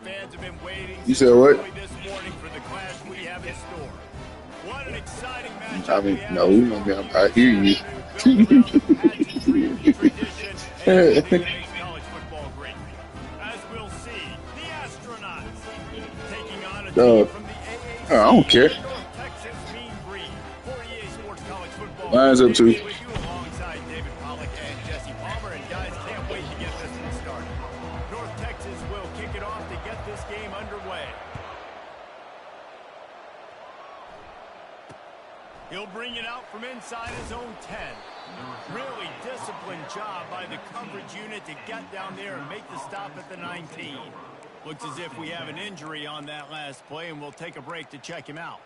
fans have been waiting You said what? this morning for the clash we have in store. What an exciting matchup. I mean, no, I hear you. Tradition and makes college football great. As we'll see, the Astronauts taking on a team from the AAC. I don't care. North Texas Mean Green. 48 Sports College Football. Mine's up too. With you alongside David Pollack and Jesse Palmer, and guys, can't wait to get this one started. North Texas will kick it off to get this game underway. He'll bring it out from inside his own 10. Really disciplined job by the coverage unit to get down there and make the stop at the 19. Looks as if we have an injury on that last play, and we'll take a break to check him out.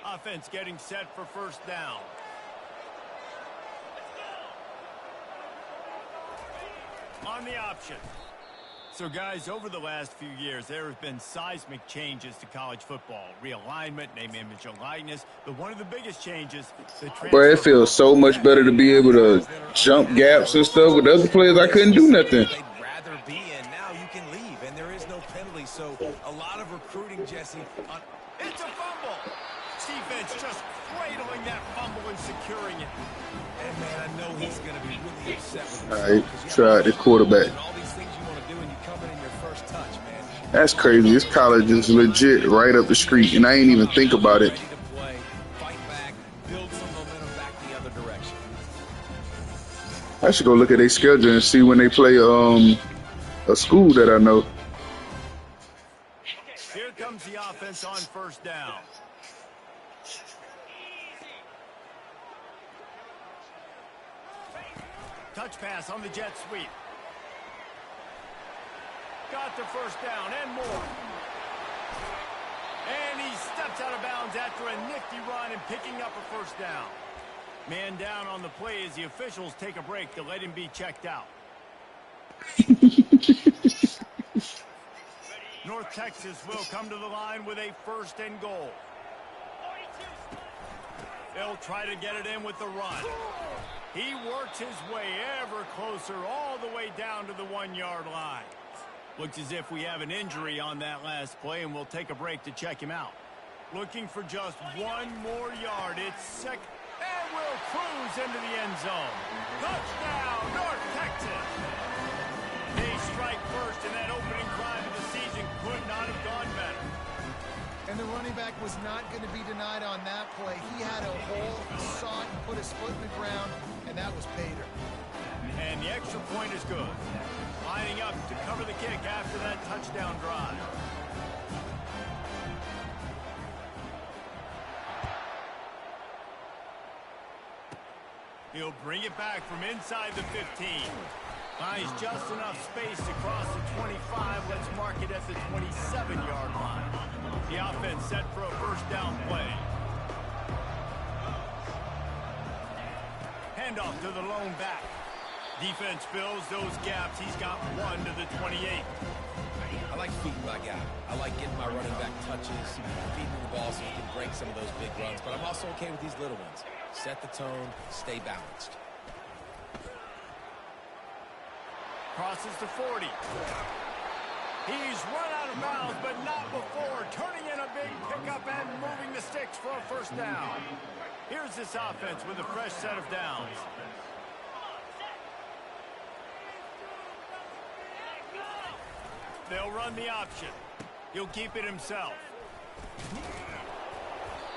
Offense getting set for first down. On the option. So, guys, over the last few years, there have been seismic changes to college football. Realignment, name, image, and likeness. But one of the biggest changes... Boy, it feels so much better to be able to jump gaps and stuff. With other players, I couldn't do nothing. They'd rather be in. Now you can leave, and there is no penalty. So, a lot of recruiting, Jesse. It's a fumble! Defense just cradling that fumble and securing it. And, man, I know he's going to be really upset with himself. All right, try the quarterback. That's crazy. This college is legit right up the street, and I ain't even think about it. I should go look at their schedule and see when they play a school that I know. Here comes the offense on first down. Touch pass on the jet sweep. Got the first down and more. And he steps out of bounds after a nifty run and picking up a first down. Man down on the play as the officials take a break to let him be checked out. North Texas will come to the line with a first and goal. They'll try to get it in with the run. He works his way ever closer all the way down to the 1-yard line. Looks as if we have an injury on that last play, and we'll take a break to check him out. Looking for just one more yard. It's second, and we'll cruise into the end zone. Touchdown, North Texas! They strike first, and that opening drive of the season could not have gone better. And the running back was not going to be denied on that play. He had a hole, saw it, and put his foot in the ground, and that was Pater. And the extra point is good. Lining up to cover the kick after that touchdown drive. He'll bring it back from inside the 15. Finds just enough space to cross the 25. Let's mark it at the 27-yard line. The offense set for a first down play. Handoff to the lone back. Defense fills those gaps. He's got one to the 28. I like feeding my guy. I like getting my running back touches, feeding the ball so he can break some of those big runs. But I'm also okay with these little ones. Set the tone, stay balanced. Crosses to 40. He's run out of bounds, but not before. Turning in a big pickup and moving the sticks for a first down. Here's this offense with a fresh set of downs. They'll run the option. He'll keep it himself.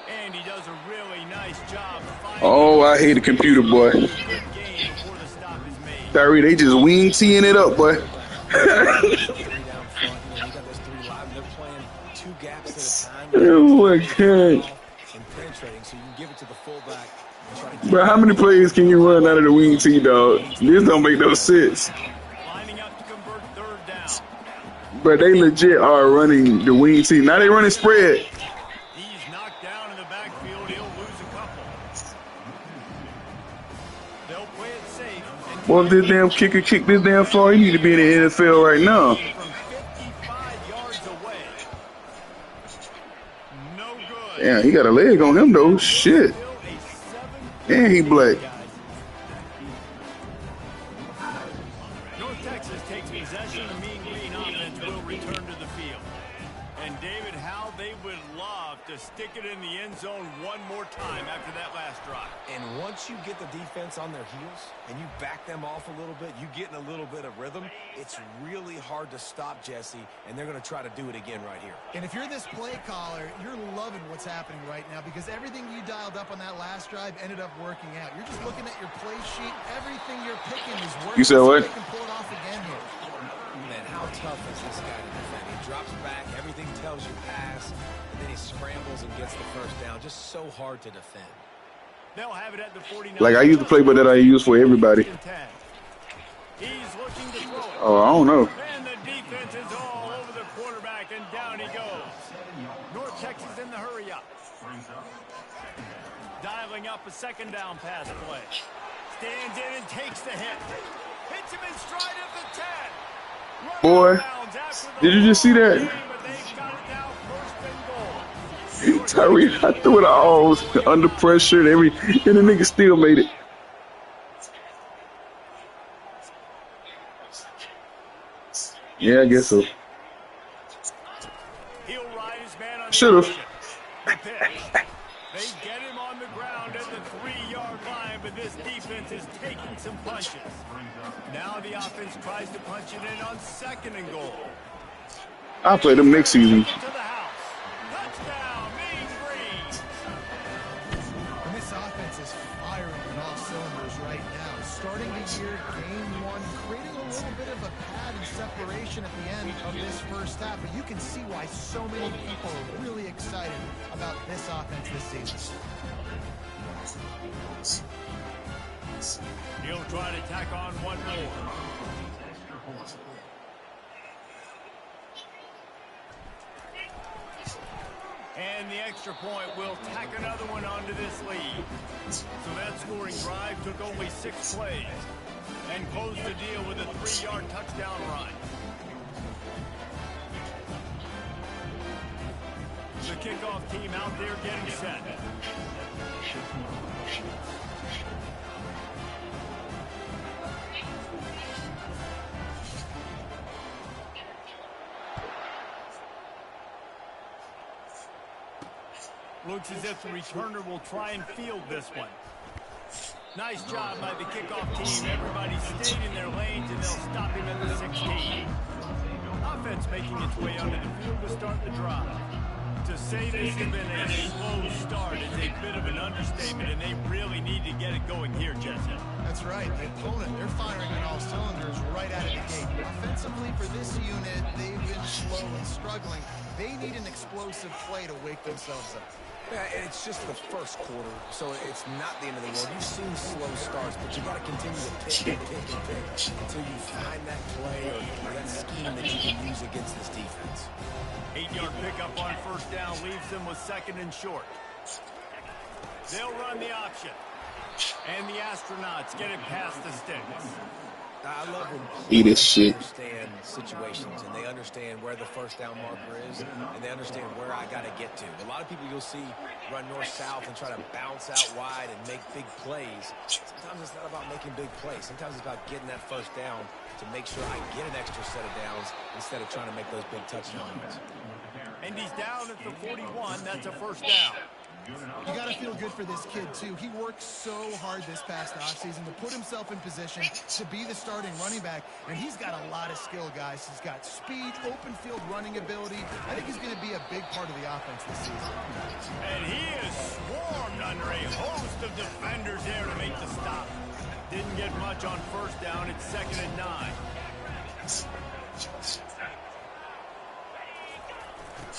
And he does a really nice job. Oh, I hate a computer, boy. Tyree, they just wing teeing it up, boy. Oh my God. Bro, how many plays can you run out of the wing tee, dog? This don't make no sense. But they legit are running the wing tee. Now they running spread. He's knocked down in the backfield. He'll lose a couple. They'll play it safe. Well, if this damn kicker kick this damn far, he need to be in the NFL right now. From 55 yards away. No good. Damn, he got a leg on him though. Shit. And he black. North Texas takes possession. The Mean Green offense will return to the field. And, David, how they would love to stick it in the end zone one more time after that last drive. And once you get the defense on their heels and you back them off a little bit, you get in a little bit of rhythm, it's really hard to stop, Jesse, and they're going to try to do it again right here. And if you're this play caller, you're loving what's happening right now because everything you dialed up on that last drive ended up working out. You're just looking at your play sheet. Everything you're picking is working. You said what? So they can pull it off again here. Man, how tough is this guy to defend? He drops back, everything tells you pass, and then he scrambles and gets the first down. Just so hard to defend. They'll have it at the 49. Like, I use the playbook that I use for everybody. He's looking to throw it. Oh, I don't know. And the defense is all over the quarterback, and down he goes. North Texas in the hurry-up. Dialing up a second down pass play. Stands in and takes the hit. Hits him in stride of the 10. Boy, did you just see that? Tyree, I threw it all under pressure and and the nigga still made it. Yeah, I guess so. Should've. They get him on the ground at the 3-yard line, but this defense is taking some punches. Now the offense tries to punch it in on 2nd and goal. I'll play them next season. Touchdown, Mean Green. And this offense is firing on all cylinders right now. Starting the year, game 1, creating a little bit of a pad and separation at the end of this first half. But you can see why so many people are really excited about this offense this season. He'll try to tack on one more. And the extra point will tack another one onto this lead. So that scoring drive took only 6 plays and closed the deal with a 3-yard touchdown run. The kickoff team out there getting set. Looks as if the returner will try and field this one. Nice job by the kickoff team. Everybody stayed in their lanes, and they'll stop him at the 16. Offense making its way onto the field to start the drive. To say this has been a slow start is a bit of an understatement, and they really need to get it going here, Jesse. That's right. The opponent, they're firing on all cylinders right out of the gate. Offensively, for this unit, they've been slow and struggling. They need an explosive play to wake themselves up. Yeah, and it's just the first quarter, so it's not the end of the world. You've seen slow starts, but you got to continue to pick until you find that play or that scheme that you can use against this defense. 8-yard pickup on first down leaves them with 2nd and short. They'll run the option. And the Astronauts get it past the sticks. I love when Eat this shit. Understand situations, and they understand where the first down marker is, and they understand where I got to get to. A lot of people you'll see run north-south and try to bounce out wide and make big plays. Sometimes it's not about making big plays. Sometimes it's about getting that first down to make sure I get an extra set of downs instead of trying to make those big touchdown runs. And he's down at the 41. That's a first down. You got to feel good for this kid, too. He worked so hard this past offseason to put himself in position to be the starting running back, and he's got a lot of skill, guys. He's got speed, open field running ability. I think he's going to be a big part of the offense this season. And he is swarmed under a host of defenders there to make the stop. Didn't get much on first down. It's 2nd and 9.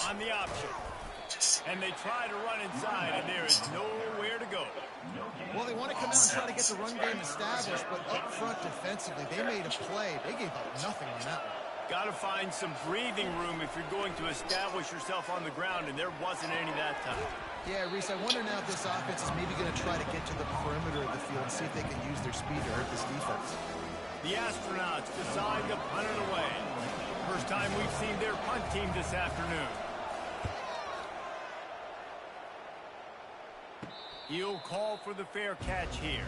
On the option. And they try to run inside, and there is nowhere to go. Well, they want to come out and try to get the run game established, but up front defensively, they made a play. They gave up nothing on that one. Got to find some breathing room if you're going to establish yourself on the ground, and there wasn't any that time. Yeah, Reese, I wonder now if this offense is maybe going to try to get to the perimeter of the field and see if they can use their speed to hurt this defense. The Astronauts decide to punt it away. First time we've seen their punt team this afternoon. He'll call for the fair catch here.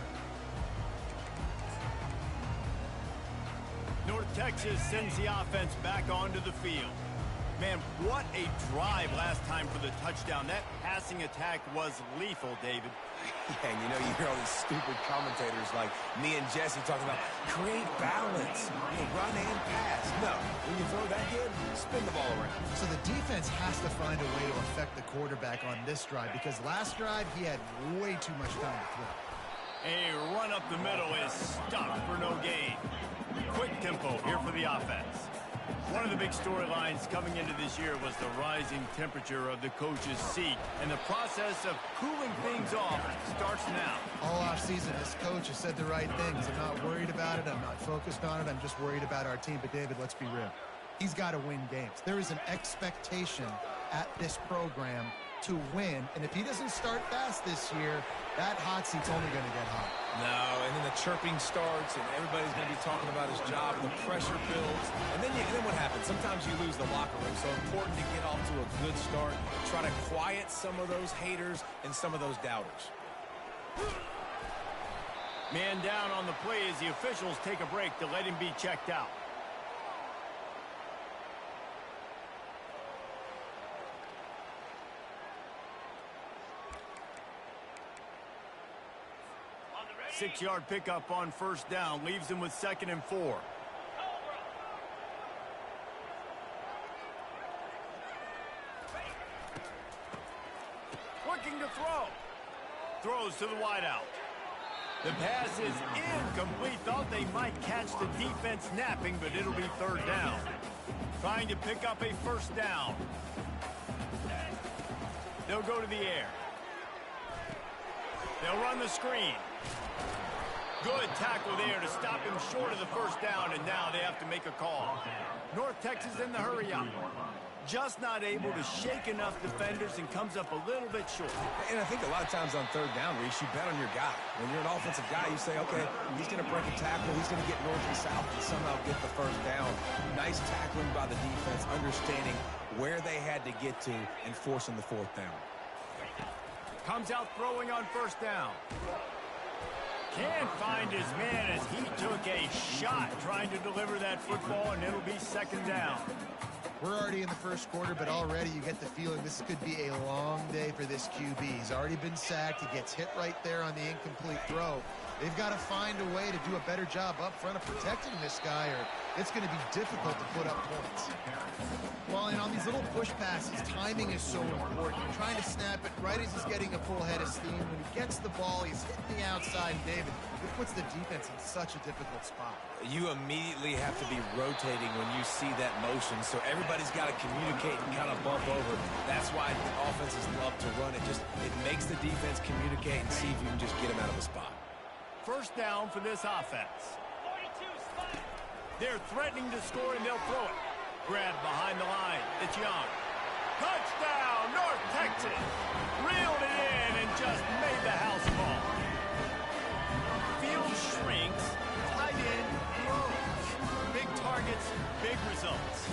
North Texas sends the offense back onto the field. Man, what a drive last time for the touchdown. That passing attack was lethal, David. Yeah, and you know, you hear all these stupid commentators like me and Jesse talking about create balance, run and pass. No, when you throw that good, spin the ball around. So the defense has to find a way to affect the quarterback on this drive because last drive he had way too much time to throw. A run up the middle is stopped for no gain. Quick tempo here for the offense. One of the big storylines coming into this year was the rising temperature of the coach's seat, and the process of cooling things off starts now. All offseason, this coach has said the right things. I'm not worried about it. I'm not focused on it. I'm just worried about our team. But, David, let's be real. He's got to win games. There is an expectation at this program to win, and if he doesn't start fast this year, that hot seat's only going to get hot. No, and then the chirping starts, and everybody's going to be talking about his job, and the pressure builds. And then what happens? Sometimes you lose the locker room, so important to get off to a good start. Try to quiet some of those haters and some of those doubters. Man down on the play as the officials take a break to let him be checked out. Six-yard pickup on first down leaves him with 2nd and 4. Looking to throw. Throws to the wideout. The pass is incomplete. Thought they might catch the defense napping, but it'll be 3rd down. Trying to pick up a first down. They'll go to the air. They'll run the screen. Good tackle there to stop him short of the first down, and now they have to make a call. North Texas in the hurry-up. Just not able to shake enough defenders and comes up a little bit short. And I think a lot of times on 3rd down, Reese, you bet on your guy. When you're an offensive guy, you say, okay, he's going to break a tackle, he's going to get north and south and somehow get the first down. Nice tackling by the defense, understanding where they had to get to and forcing the 4th down. Comes out throwing on first down. Can't find his man as he took a shot trying to deliver that football, and it'll be 2nd down. We're already in the first quarter, but already you get the feeling this could be a long day for this QB. He's already been sacked. He gets hit right there on the incomplete throw. They've got to find a way to do a better job up front of protecting this guy, or it's going to be difficult to put up points. Well, and on these little push passes, timing is so important. You're trying to snap it right as he's getting a full head of steam. When he gets the ball, he's hitting the outside, David. It puts the defense in such a difficult spot. You immediately have to be rotating when you see that motion, so everybody's got to communicate and kind of bump over. That's why the offenses love to run it. It makes the defense communicate and see if you can just get him out of the spot. First down for this offense. They're threatening to score, and they'll throw it. Grabbed behind the line. It's Young. Touchdown, North Texas. Reeled it in and just made the house call. Field shrinks. Tight end grows. Big targets, big results.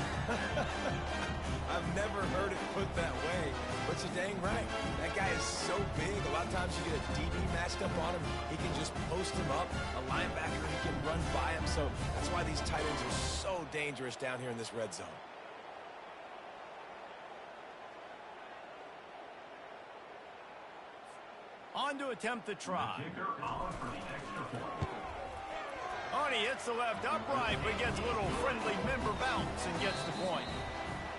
I've never heard it put that way, but you're dang right. That guy is so big. A lot of times you get a DB matched up on him. He can just post him up. A linebacker, he can run by him. So that's why these tight ends are so dangerous down here in this red zone. On to attempt the try. On, he hits the left upright, but gets a little friendly member bounce and gets the point.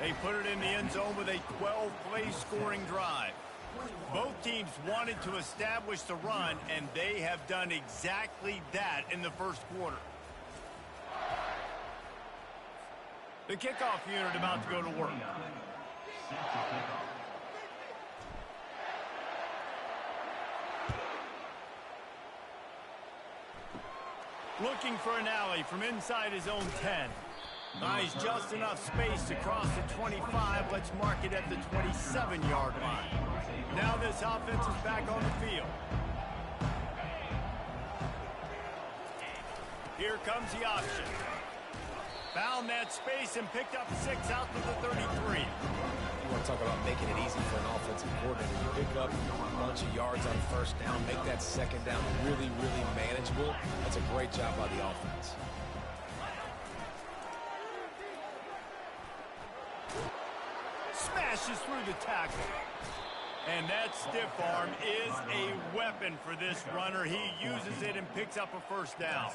They put it in the end zone with a 12-play scoring drive. Both teams wanted to establish the run, and they have done exactly that in the first quarter. The kickoff unit about to go to work. Looking for an alley from inside his own 10. Nice, just enough space to cross the 25. Let's mark it at the 27-yard line. Now this offense is back on the field. Here comes the option. Found that space and picked up 6 out to the 33. You want to talk about making it easy for an offensive coordinator. You pick up a bunch of yards on first down, make that second down really, really manageable. That's a great job by the offense. smashes through the tackle. And that stiff arm is a weapon for this runner. He uses it and picks up a first down.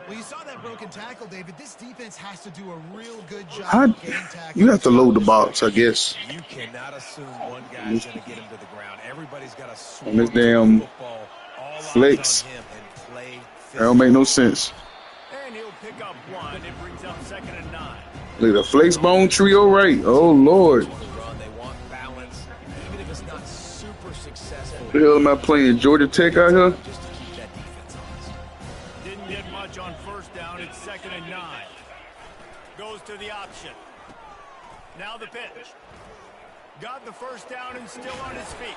Well, you saw that broken tackle, David. This defense has to do a real good job of game tackling. You have to load the box, I guess. You cannot assume one guy's going to get him to the ground. Everybody's got to swarm On this damn football, all flex. eyes on him and play That don't make no sense. And he'll pick up one. It brings up 2nd and 9. Look at the flex bone trio right. Oh, Lord. They want balance, even if it's not super successful. What the hell am I playing? Georgia Tech out here? Just to keep that defense honest. Didn't get much on 1st down. It's 2nd and 9. Goes to the option. Now the pitch. Got the 1st down and still on his feet.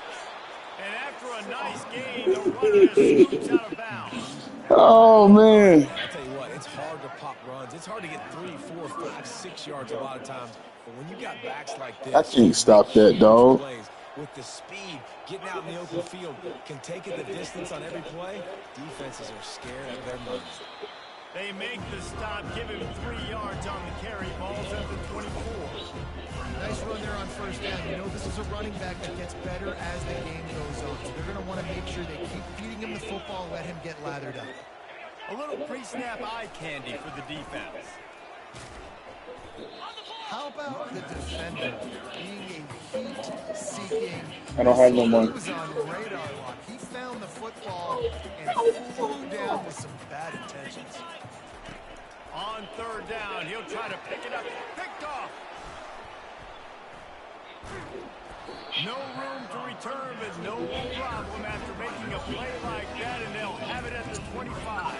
And after a nice game, the runner just scoots out of bounds. Oh, man. I tell you what, it's hard to pop runs. It's hard to get 3, 4, 5, 6 yards a lot of times. But when you got backs like this, I can't stop that, dog. With the speed, getting out in the open field, can take it the distance on every play. Defenses are scared out of their minds. They make the stop, give him 3 yards on the carry. Ball's at the 24. Nice run there on 1st down. You know, this is a running back that gets better as the game goes on. So they're going to want to make sure they keep feeding him the football and let him get lathered up. A little pre-snap eye candy for the defense. How about the defender being a heat-seeking? I don't have no money. He was on radar lock. He found the football and flew down with some bad intentions. On 3rd down, he'll try to pick it up. Picked off. No room to return, but no problem after making a play like that, and they'll have it at the 25.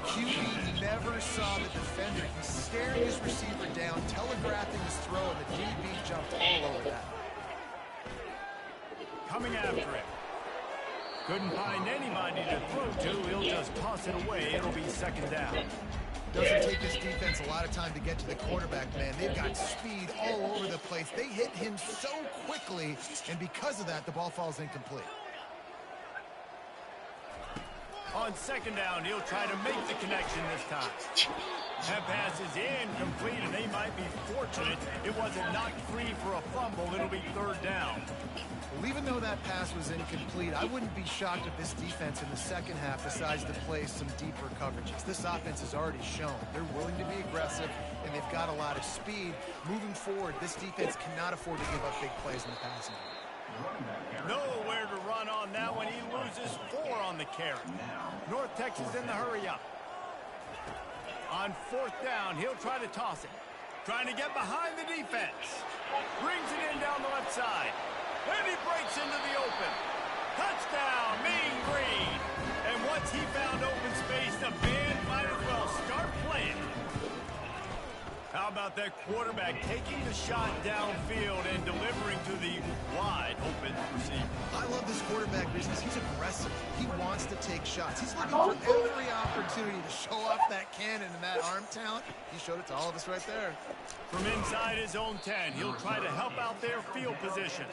QB never saw the defender. He's staring his receiver down, telegraphing his throw, and the DB jumped all over that. Coming after it. Couldn't find anybody to throw to. He'll just toss it away. It'll be 2nd down. Doesn't take this defense a lot of time to get to the quarterback, man. They've got speed all over the place. They hit him so quickly, and because of that, the ball falls incomplete. On 2nd down, he'll try to make the connection this time. That pass is incomplete, and they might be fortunate it wasn't knocked free for a fumble. It'll be 3rd down. Well, even though that pass was incomplete, I wouldn't be shocked if this defense in the 2nd half decides to play some deeper coverages. This offense has already shown they're willing to be aggressive, and they've got a lot of speed. Moving forward, this defense cannot afford to give up big plays in the passing game. Nowhere to run on that one. He loses 4 on the carry. North Texas in the hurry-up. On 4th down, he'll try to toss it. Trying to get behind the defense. Brings it in down the left side. And he breaks into the open. Touchdown, Mean Green. And once he found open space, the band might as well start playing. How about that quarterback taking the shot downfield and delivering to the wide open receiver? I love this quarterback business. He's aggressive. He wants to take shots. He's looking for every opportunity to show off that cannon and that arm talent. He showed it to all of us right there. From inside his own 10, he'll try to help out their field position.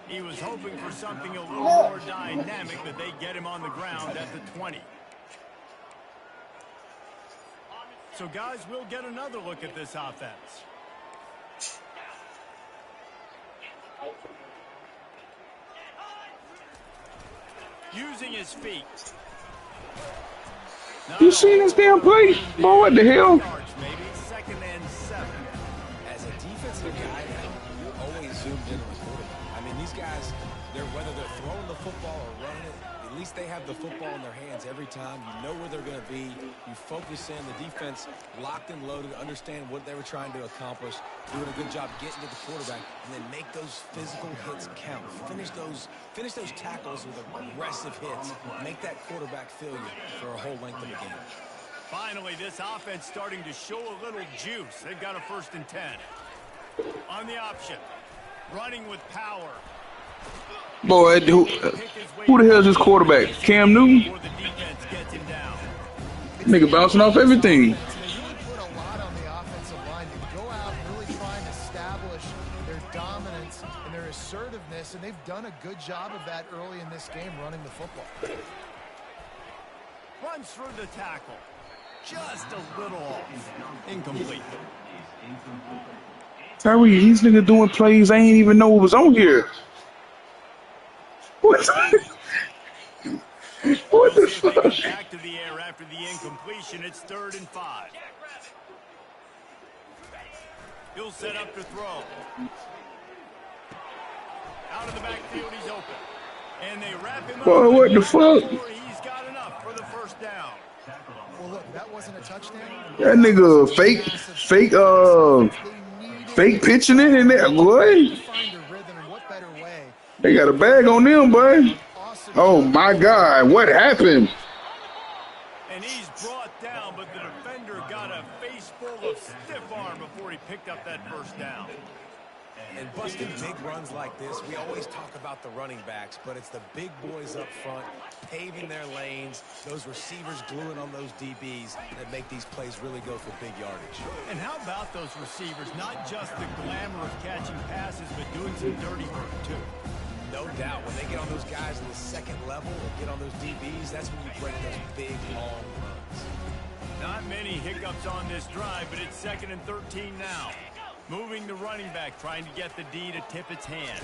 He was hoping for something a little more dynamic, but they get him on the ground at the 20. So, guys, we'll get another look at this offense. Using his feet. You seen this damn play? Boy, what the hell? Maybe 2nd and 7. As a defensive guy now, you're always zoomed in on the quarterback. I mean, these guys, whether they're throwing the football or running it, at least they have the football in their hands every time. You know where they're going to be. You focus in. The defense locked and loaded, understand what they were trying to accomplish, doing a good job getting to the quarterback, and then make those physical hits count. Finish those tackles with aggressive hits. Make that quarterback feel you for a whole length of the game. Finally, this offense starting to show a little juice. They've got a 1st and 10. On the option. Running with power. Boy, who the hell is this quarterback? Cam Newton? Nigga bouncing off everything. They really put a lot on the offensive line to go out and really try and establish their dominance and their assertiveness, and they've done a good job of that early in this game running the football. Runs through the tackle. Just a little off. Incomplete. Tyree, these niggas doing plays I ain't even know it was on here. What? What We'll the see if they fuck? get back to the air after the incompletion. It's 3rd and 5. He'll set up to throw. Out of the backfield, he's open. And they wrap him Boy, up what the again fuck? before he's got enough for the 1st down. Well, look, that wasn't a touchdown. That nigga fake pitching it in there, boy. Find a rhythm, and what better way? They got a bag on them, boy. Awesome. Oh my God, what happened? And he's brought down, but the defender got a face full of stiff arm before he picked up that 1st down. And busting big runs like this, we always talk about the running backs, but it's the big boys up front, paving their lanes, those receivers gluing on those DBs that make these plays really go for big yardage. And how about those receivers? Not just the glamour of catching passes, but doing some dirty work, too. No doubt. When they get on those guys in the 2nd level or get on those DBs, that's when you break those big, long runs. Not many hiccups on this drive, but it's 2nd and 13 now. Moving the running back, trying to get the D to tip its hand.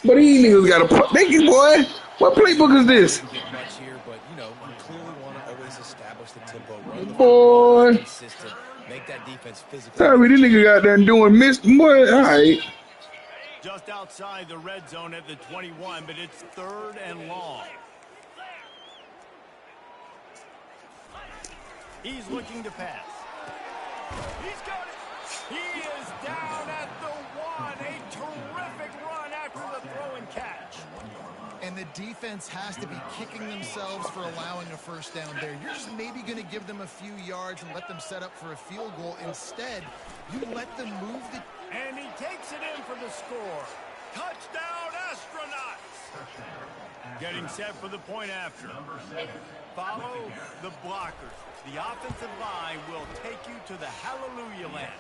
But these niggas got a thank you, boy. What playbook is this? Much here, but you know, you clearly want to always establish the tempo. Run the Boy. consistent. Make that defense physical. Sorry, this nigga got there doing missed. Boy, all right. Just outside the red zone at the 21, but it's 3rd and long. He's looking to pass. He's got it. He is down at the 1. A terrific run after the throw and catch. And the defense has to be kicking themselves for allowing a 1st down there. You're just maybe going to give them a few yards and let them set up for a field goal. Instead, you let them move the... And he takes it in for the score. Touchdown, Astronauts! Getting set for the point after. Follow the blockers. The offensive line will take you to the hallelujah land.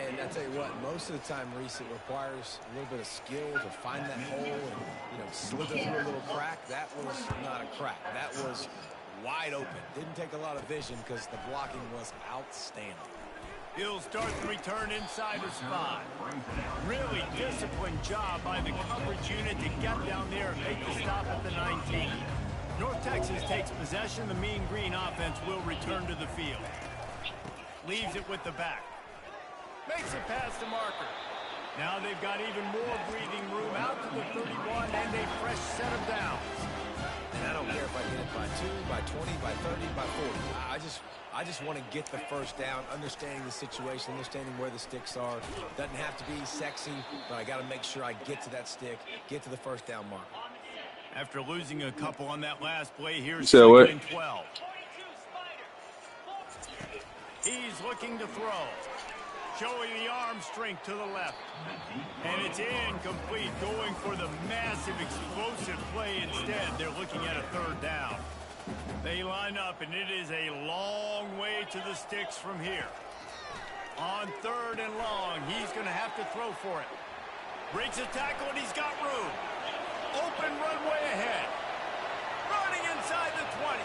And I tell you what, most of the time, Reese, it requires a little bit of skill to find that hole and, you know, slither through a little crack. That was not a crack. That was wide open. Didn't take a lot of vision because the blocking was outstanding. He'll start the return inside the spot. Really disciplined job by the coverage unit to get down there and make the stop at the 19. North Texas takes possession. The Mean Green offense will return to the field. Leaves it with the back. Makes it past the marker. Now they've got even more breathing room out to the 31 and a fresh set of downs. And I don't care if I get it by 2, by 20, by 30, by 40. I just want to get the 1st down, understanding the situation, understanding where the sticks are. Doesn't have to be sexy, but I got to make sure I get to that stick, get to the 1st down marker. After losing a couple on that last play, here's So 2nd what? and 12. He's looking to throw. Showing the arm strength to the left. And it's incomplete, going for the massive, explosive play instead. They're looking at a 3rd down. They line up, and it is a long way to the sticks from here. On 3rd and long, he's going to have to throw for it. Breaks a tackle, and he's got room. Open runway ahead. Running inside the 20.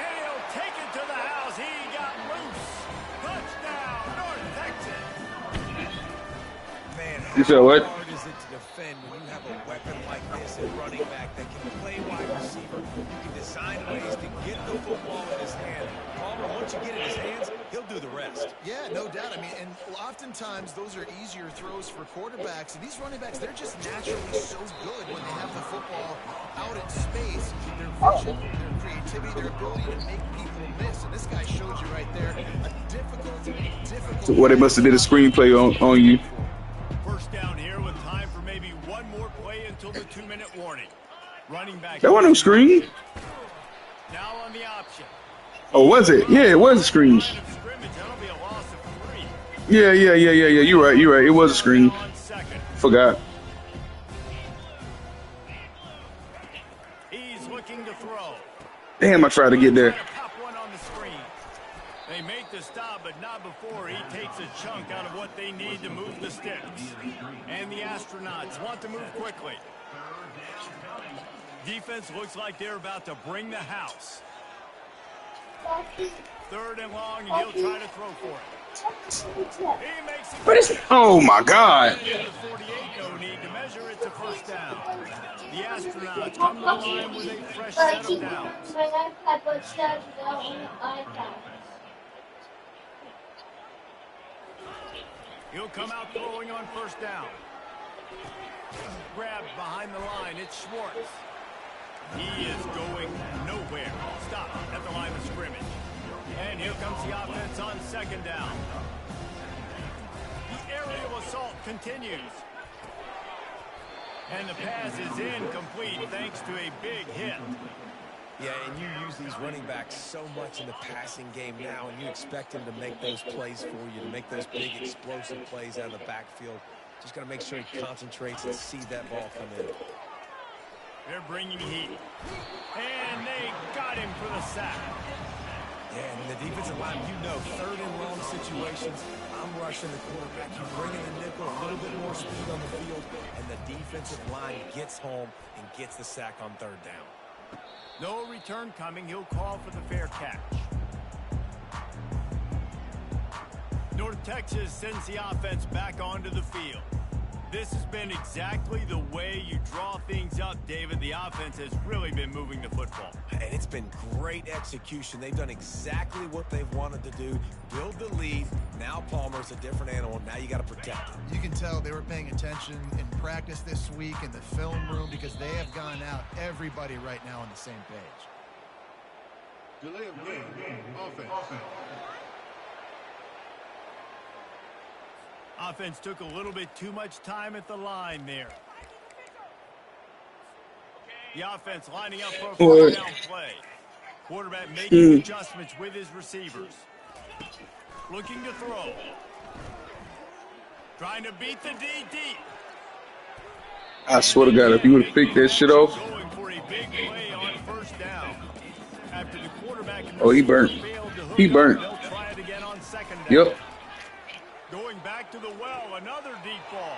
And he'll take it to the house. He got loose. Touchdown, North Texas. Man, You said what? how hard is it to defend when you have a weapon like this at running back that can play wide receiver? You can design ways to get the football in his hand. Palmer, once you get it in his hands, he'll do the rest. Yeah, no doubt. I mean, and oftentimes those are easier throws for quarterbacks. And these running backs, they're just naturally so good when they have the football out in space. Their vision, their creativity, their ability to make people miss. And this guy showed you right there a difficult. So what, they must have did a screenplay on you. 1st down here with time for maybe one more play until the 2-minute warning. Running back. That wasn't no screen. Now on the option. Oh, was it? Yeah, it was a screen. Line of scrimmage, that'll be a loss of 3. Yeah. You're right. It was a screen. On 2nd. Forgot. He's looking to throw. Damn, I tried to get there. Pop one on the screen. They make the stop, but not before he takes a chunk out of what they need to move the sticks. And the Astronauts want to move quickly. Defense looks like they're about to bring the house. 3rd and long, and he'll try to throw for it. He makes it. What is? Oh my God! The 48, no need to measure it to first down. The astronauts come to the line with a fresh set of downs. He'll come out throwing on first down. Grabbed behind the line. It's Schwartz. He is going nowhere. Stop at the line of scrimmage. And here comes the offense on second down. The aerial assault continues. And the pass is incomplete thanks to a big hit. Yeah, and you use these running backs so much in the passing game now, and you expect them to make those plays for you, to make those big explosive plays out of the backfield. Just got to make sure he concentrates and sees that ball come in. They're bringing heat. And they got him for the sack. Yeah, and the defensive line, you know, third and long situations, I'm rushing the quarterback. You bring in the nickel, a little bit more speed on the field, and the defensive line gets home and gets the sack on third down. No return coming. He'll call for the fair catch. North Texas sends the offense back onto the field. This has been exactly the way you draw things up, David. The offense has really been moving the football. And it's been great execution. They've done exactly what they've wanted to do. Build the lead. Now Palmer's a different animal. Now you got to protect it. You can tell they were paying attention in practice this week in the film room because they have gone out everybody right now on the same page. Delay of game. Offense. Offense took a little bit too much time at the line there. The offense lining up for a first down play. Quarterback making adjustments with his receivers. Looking to throw. Trying to beat the DD. I swear to God, if you would have picked that shit off. Going for a big play on first down. After the quarterback and Oh, he burnt. He burnt. They'll try it again on second down. Yep. Going back to the well, another deep ball.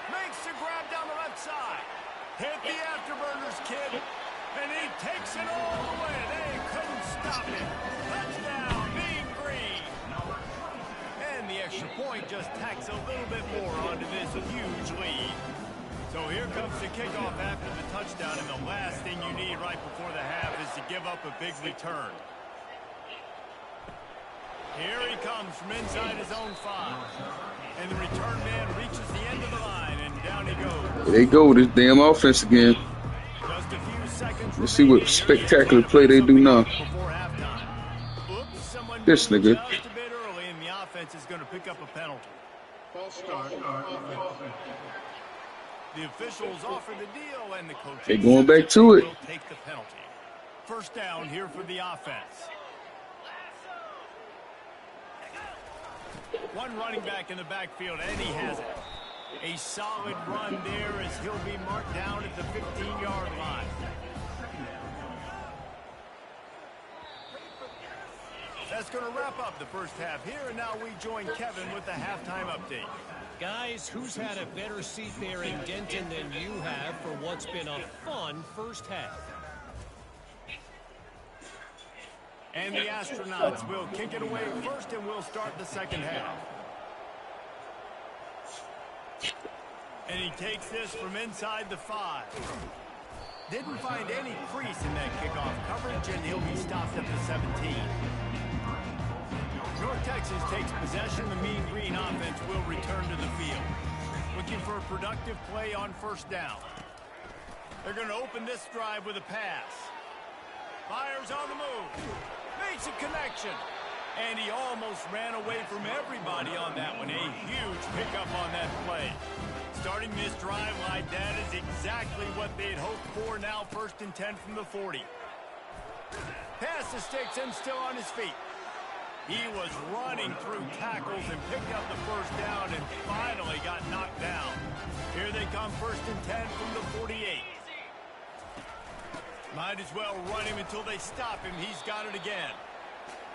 Makes the grab down the left side. Hit the afterburners, kid. And he takes it all the way. They couldn't stop him. Touchdown, Mean Green. And the extra point just tacks a little bit more onto this huge lead. So here comes the kickoff after the touchdown. And the last thing you need right before the half is to give up a big return. Here he comes from inside his own 5. And the return man reaches the end of the line, and down he goes. There you go, this damn offense again. Just a few seconds. Let's see what spectacular play they do now. Before halftime. Oops, someone This moved nigga. just a bit early, and the offense is going to pick up a penalty. False start. Offense. The officials offer the deal, and the coach They going back to it. will take the penalty. First down here for the offense. One running back in the backfield, and he has it. A solid run there as he'll be marked down at the 15-yard line. That's going to wrap up the first half here, and now we join Kevin with the halftime update. Guys, who's had a better seat there in Denton than you have for what's been a fun first half? And the astronauts will kick it away first, and we'll start the second half. And he takes this from inside the 5. Didn't find any crease in that kickoff coverage, and he'll be stopped at the 17. North Texas takes possession. The Mean Green offense will return to the field. Looking for a productive play on first down. They're going to open this drive with a pass. Fires on the move. Makes a connection. And he almost ran away from everybody on that one. A huge pickup on that play. Starting this drive like that is exactly what they'd hoped for. Now 1st and 10 from the 40. Pass the sticks and still on his feet. He was running through tackles and picked up the first down and finally got knocked down. Here they come 1st and 10 from the 48. Might as well run him until they stop him. He's got it again.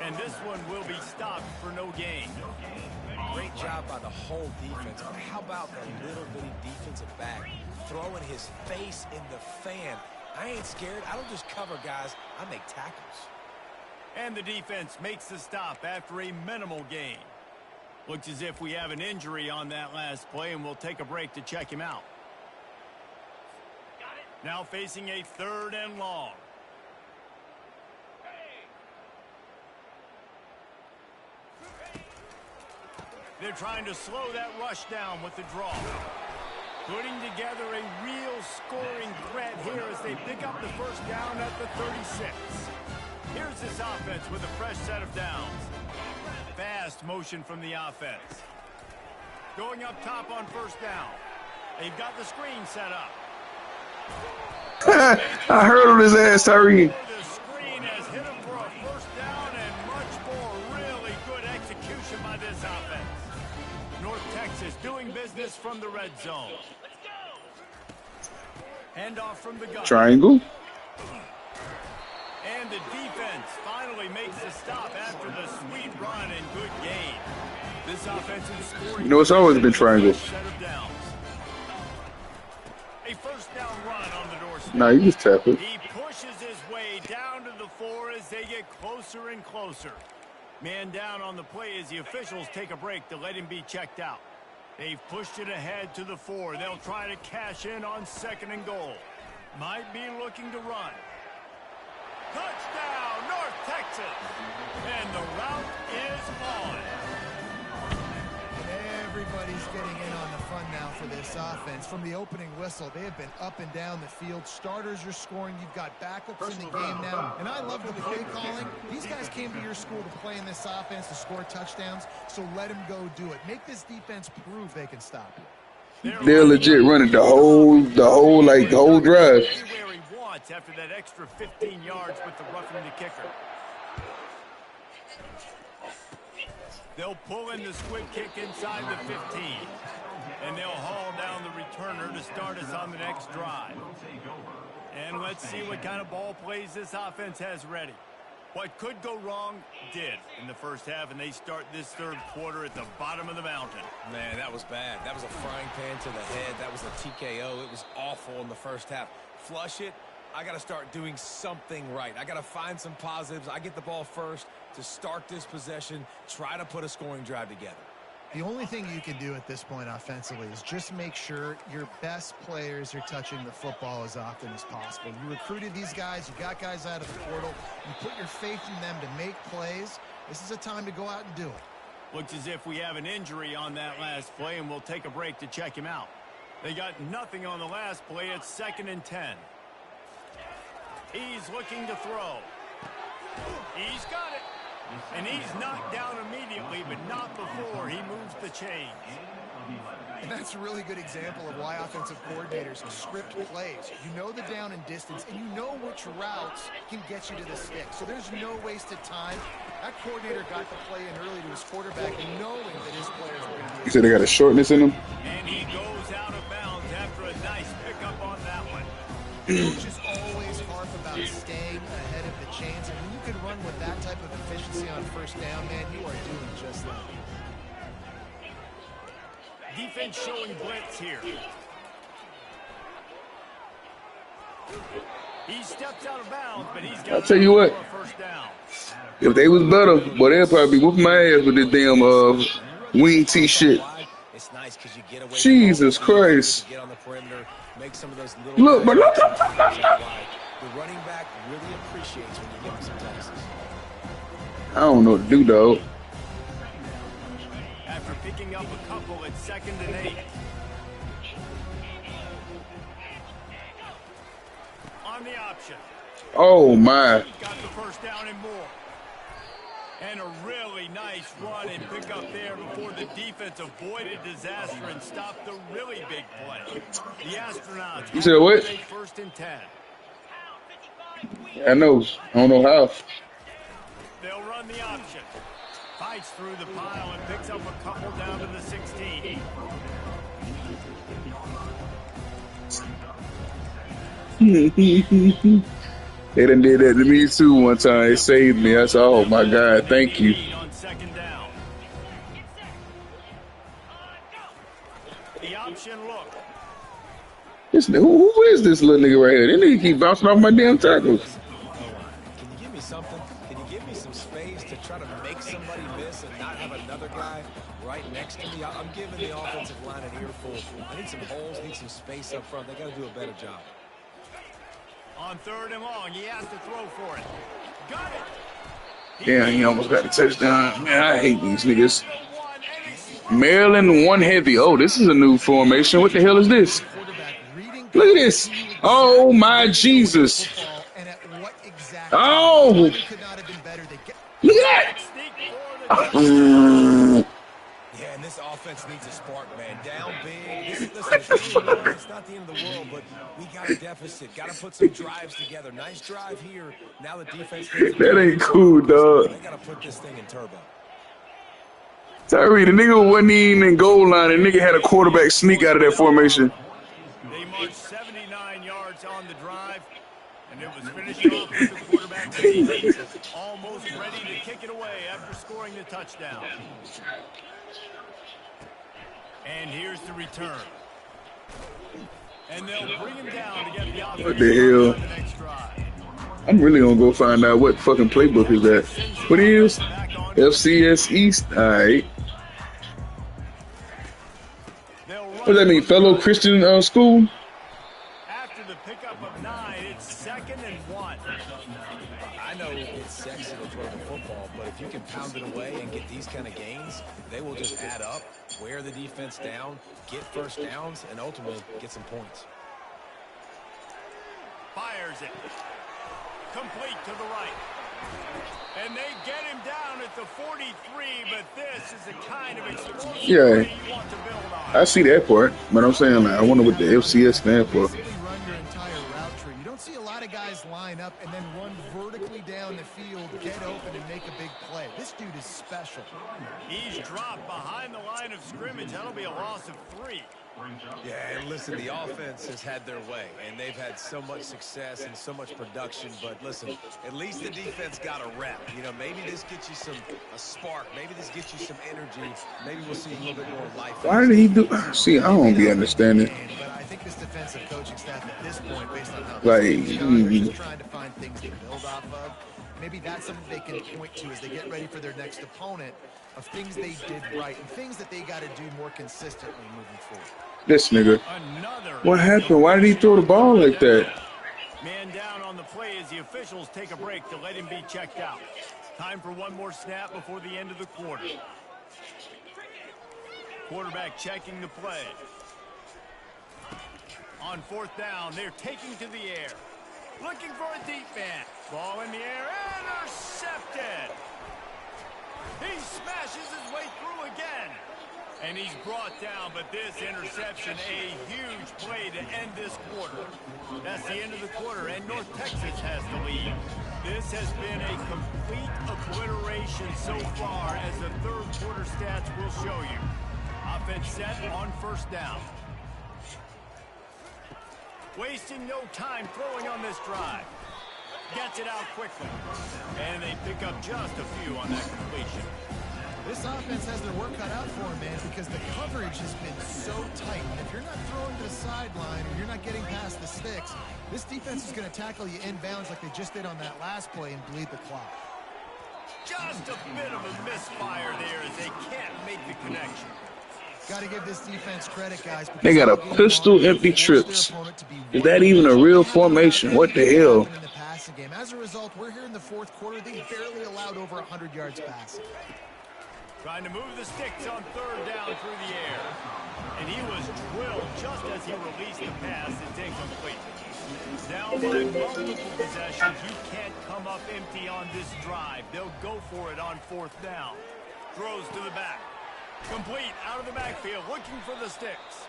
And this one will be stopped for no gain. Great job by the whole defense. But how about the little bitty defensive back throwing his face in the fan? I ain't scared. I don't just cover guys. I make tackles. And the defense makes the stop after a minimal gain. Looks as if we have an injury on that last play, and we'll take a break to check him out. Now facing a 3rd and long. They're trying to slow that rush down with the draw. Putting together a real scoring threat here as they pick up the first down at the 36. Here's this offense with a fresh set of downs. Fast motion from the offense. Going up top on first down. They've got the screen set up. I heard on his ass, Tyree. The screen has hit him for a first down and much more. Really good execution by this offense. North Texas doing business from the red zone. Handoff from the gun. Triangle. And the defense finally makes the stop after the sweet run and good gain. This offensive scoring. You know, it's always been triangle. Set of downs. A first down run on the doorstep. Nah, you just tap it. He pushes his way down to the 4 as they get closer and closer. Man down on the play as the officials take a break to let him be checked out. They've pushed it ahead to the 4. They'll try to cash in on 2nd and goal. Might be looking to run. Touchdown, North Texas. And the route is on. Everybody's getting in on the fun now for this offense. From the opening whistle, they have been up and down the field. Starters are scoring. You've got backups in the game now. And I love the play calling. These guys came to your school to play in this offense to score touchdowns, so let them go do it. Make this defense prove they can stop you. They're legit running the whole drive. Anywhere he wants after that extra 15 yards with the roughing the kicker. They'll pull in the squib kick inside the 15. And they'll haul down the returner to start us on the next drive. And let's see what kind of ball plays this offense has ready. What could go wrong did in the first half, and they start this 3rd quarter at the bottom of the mountain. Man, that was bad. That was a frying pan to the head. That was a TKO. It was awful in the first half. Flush it. I got to start doing something right. I got to find some positives. I get the ball first to start this possession, try to put a scoring drive together. The only thing you can do at this point offensively is just make sure your best players are touching the football as often as possible. You recruited these guys. You got guys out of the portal. You put your faith in them to make plays. This is a time to go out and do it. Looks as if we have an injury on that last play, and we'll take a break to check him out. They got nothing on the last play. It's 2nd and 10. He's looking to throw. He's got it. And he's knocked down immediately, but not before he moves the chains. And that's a really good example of why offensive coordinators script plays. You know the down and distance, and you know which routes can get you to the stick. So there's no wasted time. That coordinator got the play in early to his quarterback, knowing that his players were going to be. You said they got a shortness in them? And he goes out of bounds after a nice pickup on that one. Coaches always harp about staying ahead of the chains, and when you can run with that type of efficiency on first down, man, you are doing just that. Defense showing blitz here. He steps out of bounds, but he's got I'll tell you what. a first down. If they was better, boy, they'd probably be whooping my ass with this damn wing T shit. It's nice because you get away. Jesus Christ. Get on the perimeter, make some of those little. Look, but look. The running back really appreciates when you give him some passes. I don't know what to do, dog. After picking up a couple at 2nd and 8. On the option. Oh, my. Got the first down and more. And a really nice run and pick up there before the defense avoided disaster and stopped the really big play. The Astronauts. You said what? 1st and 10. I know. I don't know how. They'll run the option. Fights through the pile and picks up a couple down to the 16. They done did that to me too one time. It saved me. I said, oh my God, thank you. On 2nd down. The option look. Who is this little nigga right here? This nigga keep bouncing off my damn tackles. Can you give me something? Can you give me some some space to try to make somebody miss and not have another guy right next to me. I'm giving the offensive line an earful. I need some holes, need some space up front. They got to do a better job. On 3rd and long, he has to throw for it. Got it. Yeah, he almost got the touchdown. Man, I hate these niggas. Maryland one heavy. Oh, this is a new formation. What the hell is this? Look at this. Oh, my Jesus. Oh. Look at that. Yeah, and this offense needs a spark, man. Down big. It's not the end of the world, but we got a deficit. Got to put some drives together. Nice drive here. Now the defense needs that ain't cool, dog. They got to put this thing in turbo. Tyree, the nigga wasn't even in goal line, and nigga had a quarterback sneak out of that formation. They marched 79 yards on the drive, and it was finished off with the quarterback sneak. Almost ready to kick it away after scoring the touchdown. And here's the return. And they'll bring him down to get the offense. What the hell? On the next drive. I'm really gonna go find out what fucking playbook is that. What is? FCS East? Alright. What does that mean? Fellow Christian school? After the pickup of 9, it's 2nd and 1. I know it's sexy to throw the football, but if you can pound it away and get these kind of gains, they will just add up, wear the defense down, get first downs, and ultimately get some points. Fires it. Complete to the right. And they get him down at the 43, but this is the kind of explosive you want to build on. I see that part, but I'm saying, like, I wonder what the FCS stand for. Run your entire route tree. You don't see a lot of guys line up and then run vertically down the field, get open, and make a big play. This dude is special. He's dropped behind the line of scrimmage. That'll be a loss of 3. Yeah, and listen, the offense has had their way, and they've had so much success and so much production. But listen, at least the defense got a rep. You know, maybe this gets you a spark. Maybe this gets you some energy. Maybe we'll see a little bit more life. Why did he do? See, I don't be understanding. But I think this defensive coaching staff at this point, based on how Like, they're just trying to find things to build off of. Maybe that's something they can point to as they get ready for their next opponent, of things they did right and things that they got to do more consistently moving forward. This nigga. What happened? Why did he throw the ball like that? Man down on the play as the officials take a break to let him be checked out. Time for one more snap before the end of the quarter. Quarterback checking the play. On 4th down, they're taking to the air. Looking for a deep man. Ball in the air. Intercepted. He smashes his way through again. And he's brought down, but this interception, a huge play to end this quarter. That's the end of the quarter, and North Texas has the lead. This has been a complete obliteration so far, as the 3rd quarter stats will show you. Offense set on 1st down. Wasting no time throwing on this drive. Gets it out quickly. And they pick up just a few on that completion. This offense has their work cut out for them, man, because the coverage has been so tight. And if you're not throwing to the sideline or you're not getting past the sticks, this defense is going to tackle you inbounds like they just did on that last play and bleed the clock. Just a bit of a misfire there as they can't make the connection. Got to give this defense credit, guys. They got a pistol empty trips. Is that even a real formation? What the hell? As a result, we're here in the 4th quarter. They barely allowed over 100 yards passing. Trying to move the sticks on 3rd down through the air. And he was drilled just as he released the pass. It's incomplete. Down by multiple possessions, you can't come up empty on this drive. They'll go for it on 4th down. Throws to the back. Complete out of the backfield, looking for the sticks.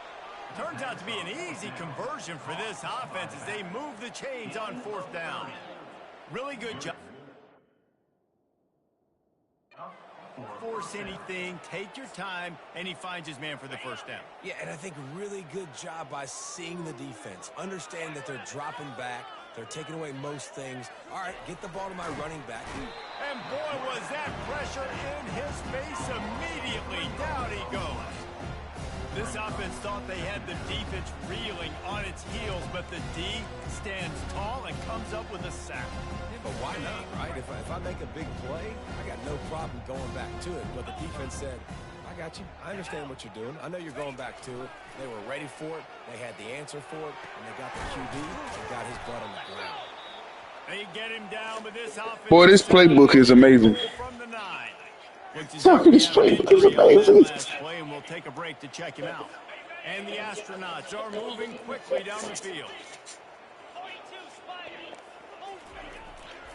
Turns out to be an easy conversion for this offense as they move the chains on 4th down. Really good job. Force anything, take your time, and he finds his man for the 1st down. Yeah, and I think really good job by seeing the defense. Understand that they're dropping back. They're taking away most things. All right, get the ball to my running back. And boy, was that pressure in his face immediately. Down he goes. This offense thought they had the defense reeling on its heels, but the D stands tall and comes up with a sack. Yeah, but why not, right? If I make a big play, I got no problem going back to it. But the defense said, I got you. I understand what you're doing. I know you're going back to it. They were ready for it. They had the answer for it. And they got the QB and got his butt on the ground. They get him down, but this offense... Boy, this playbook is amazing. From the 9. This playbook is amazing. Play, and we'll take a break to check him out. And the astronauts are moving quickly down the field.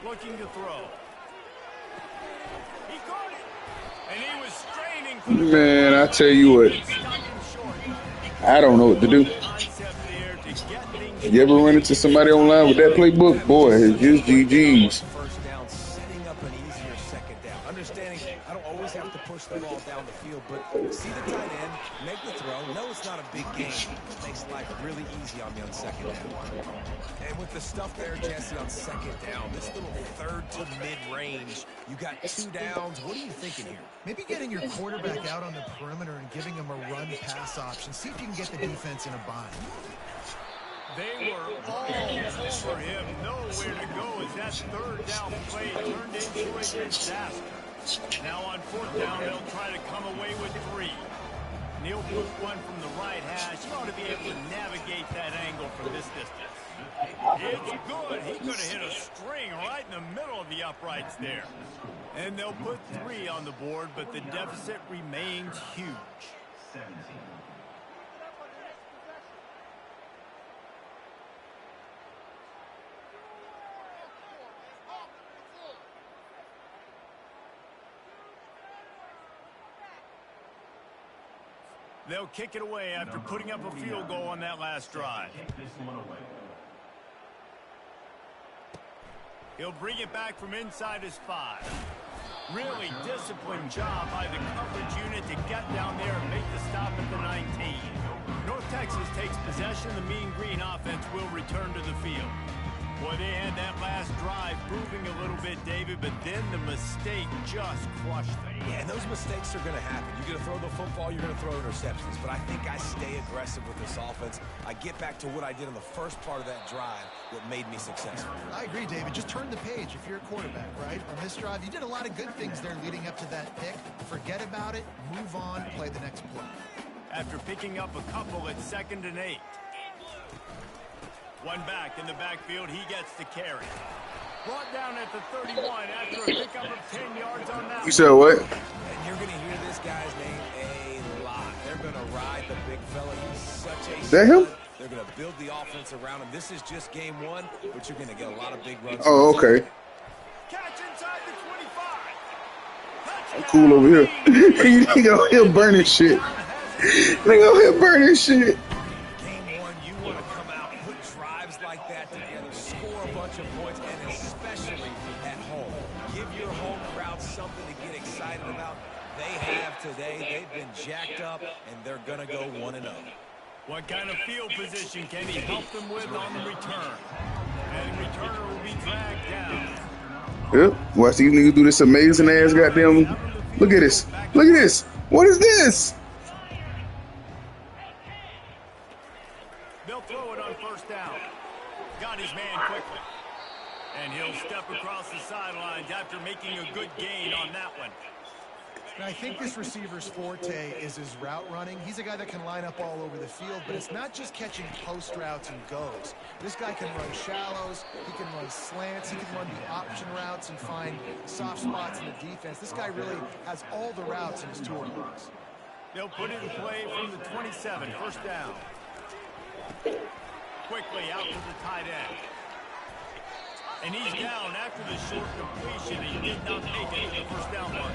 Looking to throw. He caught it. And he was straining for the... Man, I tell you what. I don't know what to do. You ever run into somebody online with that playbook? Boy, it's just GG's. First down, setting up an easier second down. Understanding I don't always have to push the ball down the field, but see the tight end, make the throw. No, it's not a big game. It makes life really easy on me on second down. And with the stuff there, Jesse, on second down, this little third to mid-range, you got 2 downs. What are you thinking here? Maybe getting your quarterback out on the perimeter and giving him a run-pass option. See if you can get the defense in a bind. They were all over him. Nowhere to go as that third down play turned into a disaster. Now on 4th down, they'll try to come away with 3. Neil put one from the right hash. He ought to be able to navigate that angle from this distance. It's good. He could have hit a string right in the middle of the uprights there. And they'll put 3 on the board, but the deficit remains huge. 17. They'll kick it away after putting up a field goal on that last drive. He'll bring it back from inside his 5. Really disciplined job by the coverage unit to get down there and make the stop at the 19. North Texas takes possession. The Mean Green offense will return to the field. Boy, they had that last drive moving a little bit, David, but then the mistake just crushed them. Yeah, and those mistakes are going to happen. You're going to throw the football, you're going to throw interceptions. But I think I stay aggressive with this offense. I get back to what I did in the first part of that drive that made me successful. I agree, David. Just turn the page if you're a quarterback, right? On this drive, you did a lot of good things there leading up to that pick. Forget about it, move on, play the next play. After picking up a couple at 2nd and 8. One back in the backfield, he gets the carry. Brought down at the 31 after a pickup of 10 yards on that. You said what? And you're going to hear this guy's name a lot. They're going to ride the big fella. He's such a Is that him? They're going to build the offense around him. This is just game 1, but you're going to get a lot of big runs. Oh, okay. Catch inside the 25. I'm cool over here. Nigga out here burning shit. Nigga out here burning shit. Game 1, you want to come out, put drives like that together, score a bunch of points, and especially at home. Give your home crowd something to get excited about. They have today. They've been jacked up, and they're going to go 1-0. What kind of field position can he help them with on the return? And the returner will be dragged down. Yep. Watch these niggas do this amazing ass goddamn. Look at this. Look at this. What is this? They'll throw it on 1st down. Got his man quickly. And he'll step across the sidelines after making a good gain on that one. And I think this receiver's forte is his route running. He's a guy that can line up all over the field, but it's not just catching post routes and goes. This guy can run shallows, he can run slants, he can run the option routes and find soft spots in the defense. This guy really has all the routes in his toolbox. They'll put it in play from the 27, 1st down. Quickly out to the tight end. And he's down after the short completion. He did not make it to the 1st down mark.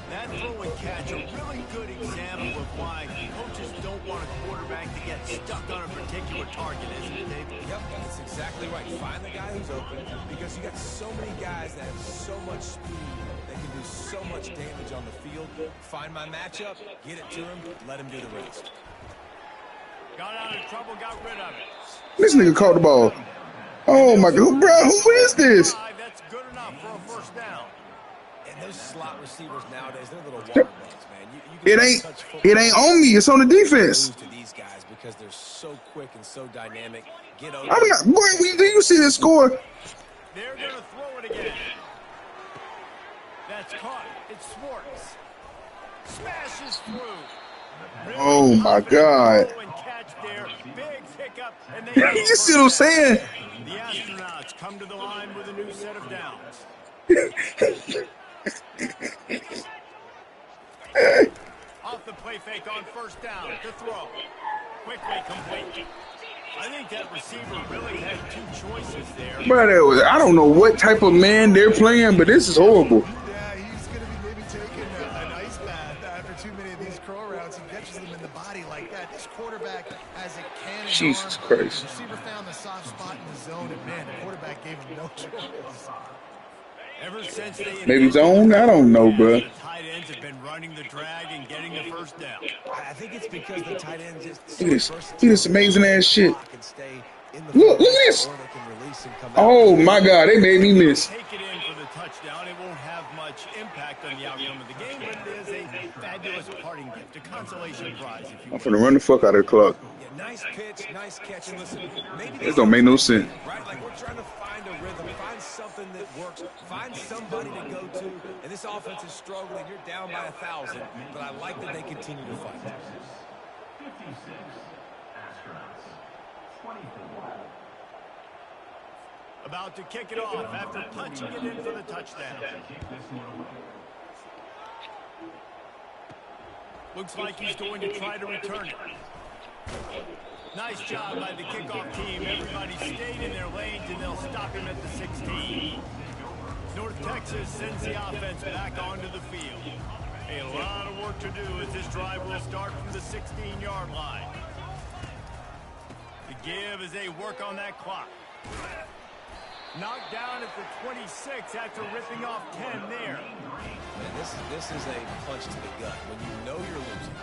That throw and catch, a really good example of why coaches don't want a quarterback to get stuck on a particular target, isn't it, Dave? Yep, that's exactly right. Find the guy who's open because you got so many guys that have so much speed that can do so much damage on the field. Find my matchup, get it to him, let him do the rest. Got out of trouble, got rid of it. This nigga caught the ball. Oh my God, bro, who is this? That's good enough for a 1st down. And those slot receivers nowadays, they're little water bugs, man. You It can ain't. touch It football. ain't on me. It's on the defense. Lose to these guys because they're so quick and so dynamic. Get open. I'm not. Boy, do you see this score? They're going to throw it again. That's caught. It's Schwartz. Smashes through. Really Oh my God! throw and catch there. Big hiccup, and they have a You see what I'm first down. saying? The astronauts come to the line with a new set of downs. Off the play fake on first down to throw. Quickly complete. I think that receiver really had two choices there. Bro, I don't know what type of man they're playing, but this is horrible. Yeah, he's going to be maybe taking an ice bath after too many of these curl routes. He catches them in the body like that. This quarterback has a cannon Jesus arm. Christ. The receiver found the soft spot in the zone, and man, the quarterback gave him no choice. Ever since they Maybe zone? I don't know, bro. the tight ends have been running the drag and getting the first down. I think it's because the tight ends just Look at this. Look at this amazing ass shit. Look at this. Oh my God, they made me miss. Take it in for the touchdown. It won't have much impact on the outcome of the game, but it is a fabulous parting gift, a consolation prize, if you I'm will. finna run the fuck out of the clock. Yeah, nice pitch, nice catch, and listen, maybe This don't make no sense. right? Like we're trying to find a rhythm, find something that works, find somebody to go to, and this offense is struggling. You're down by 1,000, but I like that they continue to fight. About to kick it off after punching it in for the touchdown. Looks like he's going to try to return it. Nice job by the kickoff team. Everybody stayed in their lanes, and they'll stop him at the 16. North Texas sends the offense back onto the field. A lot of work to do as this drive will start from the 16-yard line. The give as they work on that clock. Knocked down at the 26 after ripping off 10 there. Man, this is a punch to the gut. When you know you're losing,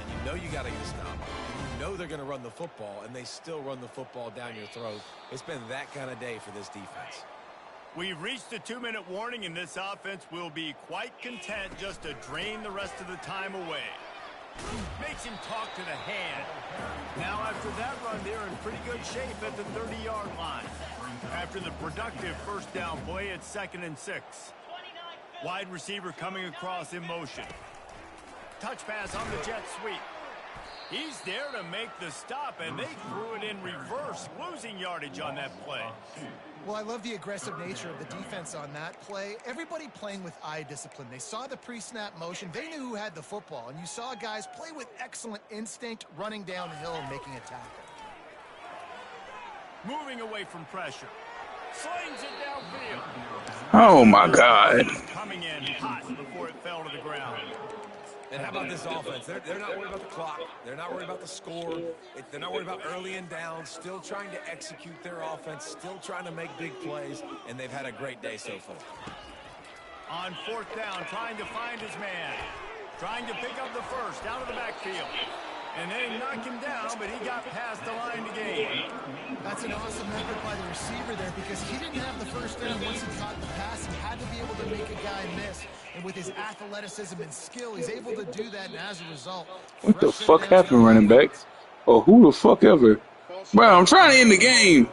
and you know you got to get a stop, and you know they're going to run the football, and they still run the football down your throat. It's been that kind of day for this defense. We've reached the 2-minute warning, and this offense will be quite content just to drain the rest of the time away. Makes him talk to the hand. Now after that run, they're in pretty good shape at the 30-yard line. After the productive first down play, it's 2nd and 6. Wide receiver coming across in motion. Touch pass on the jet sweep. He's there to make the stop, and they threw it in reverse, losing yardage on that play. Well, I love the aggressive nature of the defense on that play. Everybody playing with eye discipline. They saw the pre-snap motion. They knew who had the football, and you saw guys play with excellent instinct, running downhill and making a tackle. Moving away from pressure. Slings it downfield. Oh my God. Coming in hot before it fell to the ground. And how about this offense? They're not worried about the clock. They're not worried about the score. They're not worried about early and down. Still trying to execute their offense. Still trying to make big plays. And they've had a great day so far. On 4th down, trying to find his man. Trying to pick up the first out of the backfield. And they knock him down, but he got past the line to gain. That's an awesome effort by the receiver there because he didn't have the first down once he caught the pass. He had to be able to make a guy miss. And with his athleticism and skill, he's able to do that, and as a result... What the fuck happened, running back? Or who the fuck ever? Bro, I'm trying to end the game.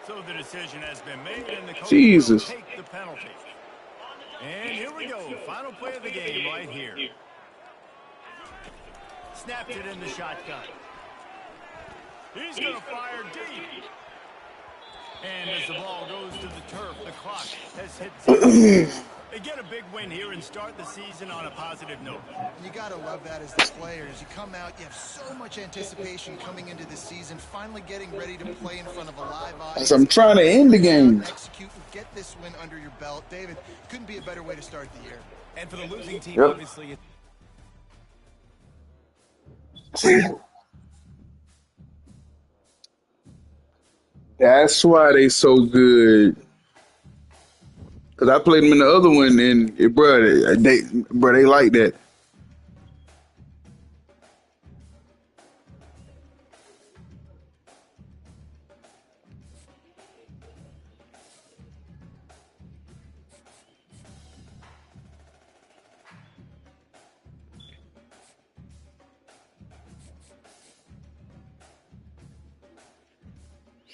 So the decision has been made, and the coach Jesus. will take the penalty. And here we go. Final play of the game right here. Snapped it in the shotgun. He's going to fire deep. And as the ball goes to the turf, the clock has hit 0. They get a big win here and start the season on a positive note. You got to love that as the players. You come out, you have so much anticipation coming into the season, finally getting ready to play in front of a live audience. I'm trying to end the game. Execute and get this win under your belt. David, couldn't be a better way to start the year. And for the losing team, Yep. obviously... That's why they so good. Cause I played them in the other one, and they like that.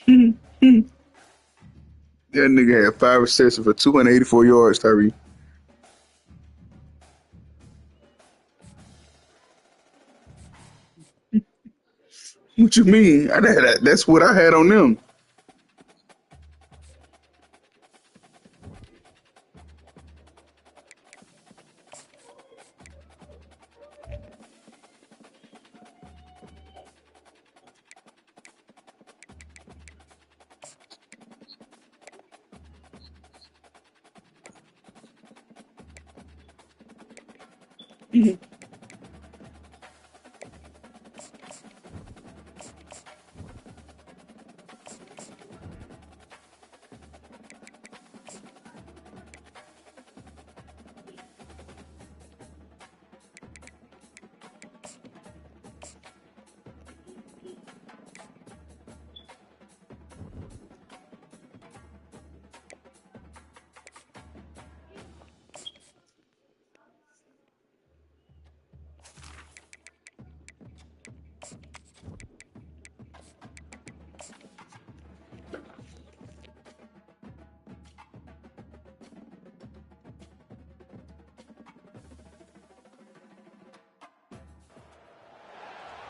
That nigga had 5 receptions for 284 yards, Tyree. What you mean? That's what I had on them.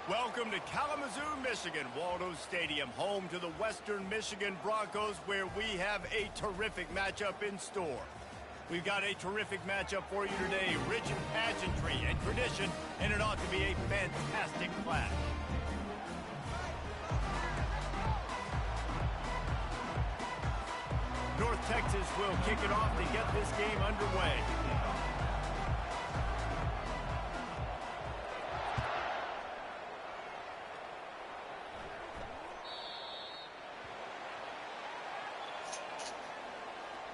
Welcome to Kalamazoo, Michigan, Waldo Stadium, home to the Western Michigan Broncos, where we have a terrific matchup in store. We've got a terrific matchup for you today, rich in pageantry and tradition, and it ought to be a fantastic clash. North Texas will kick it off to get this game underway.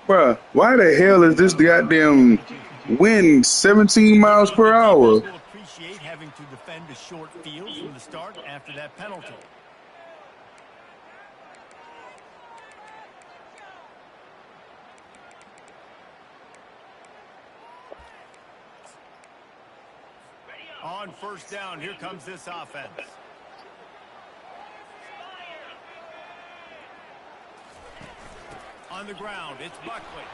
Bruh, why the hell is this goddamn wind 17 miles per hour? Will appreciate having to defend a short field from the start after that penalty. On first down, here comes this offense. On the ground, it's Buckley.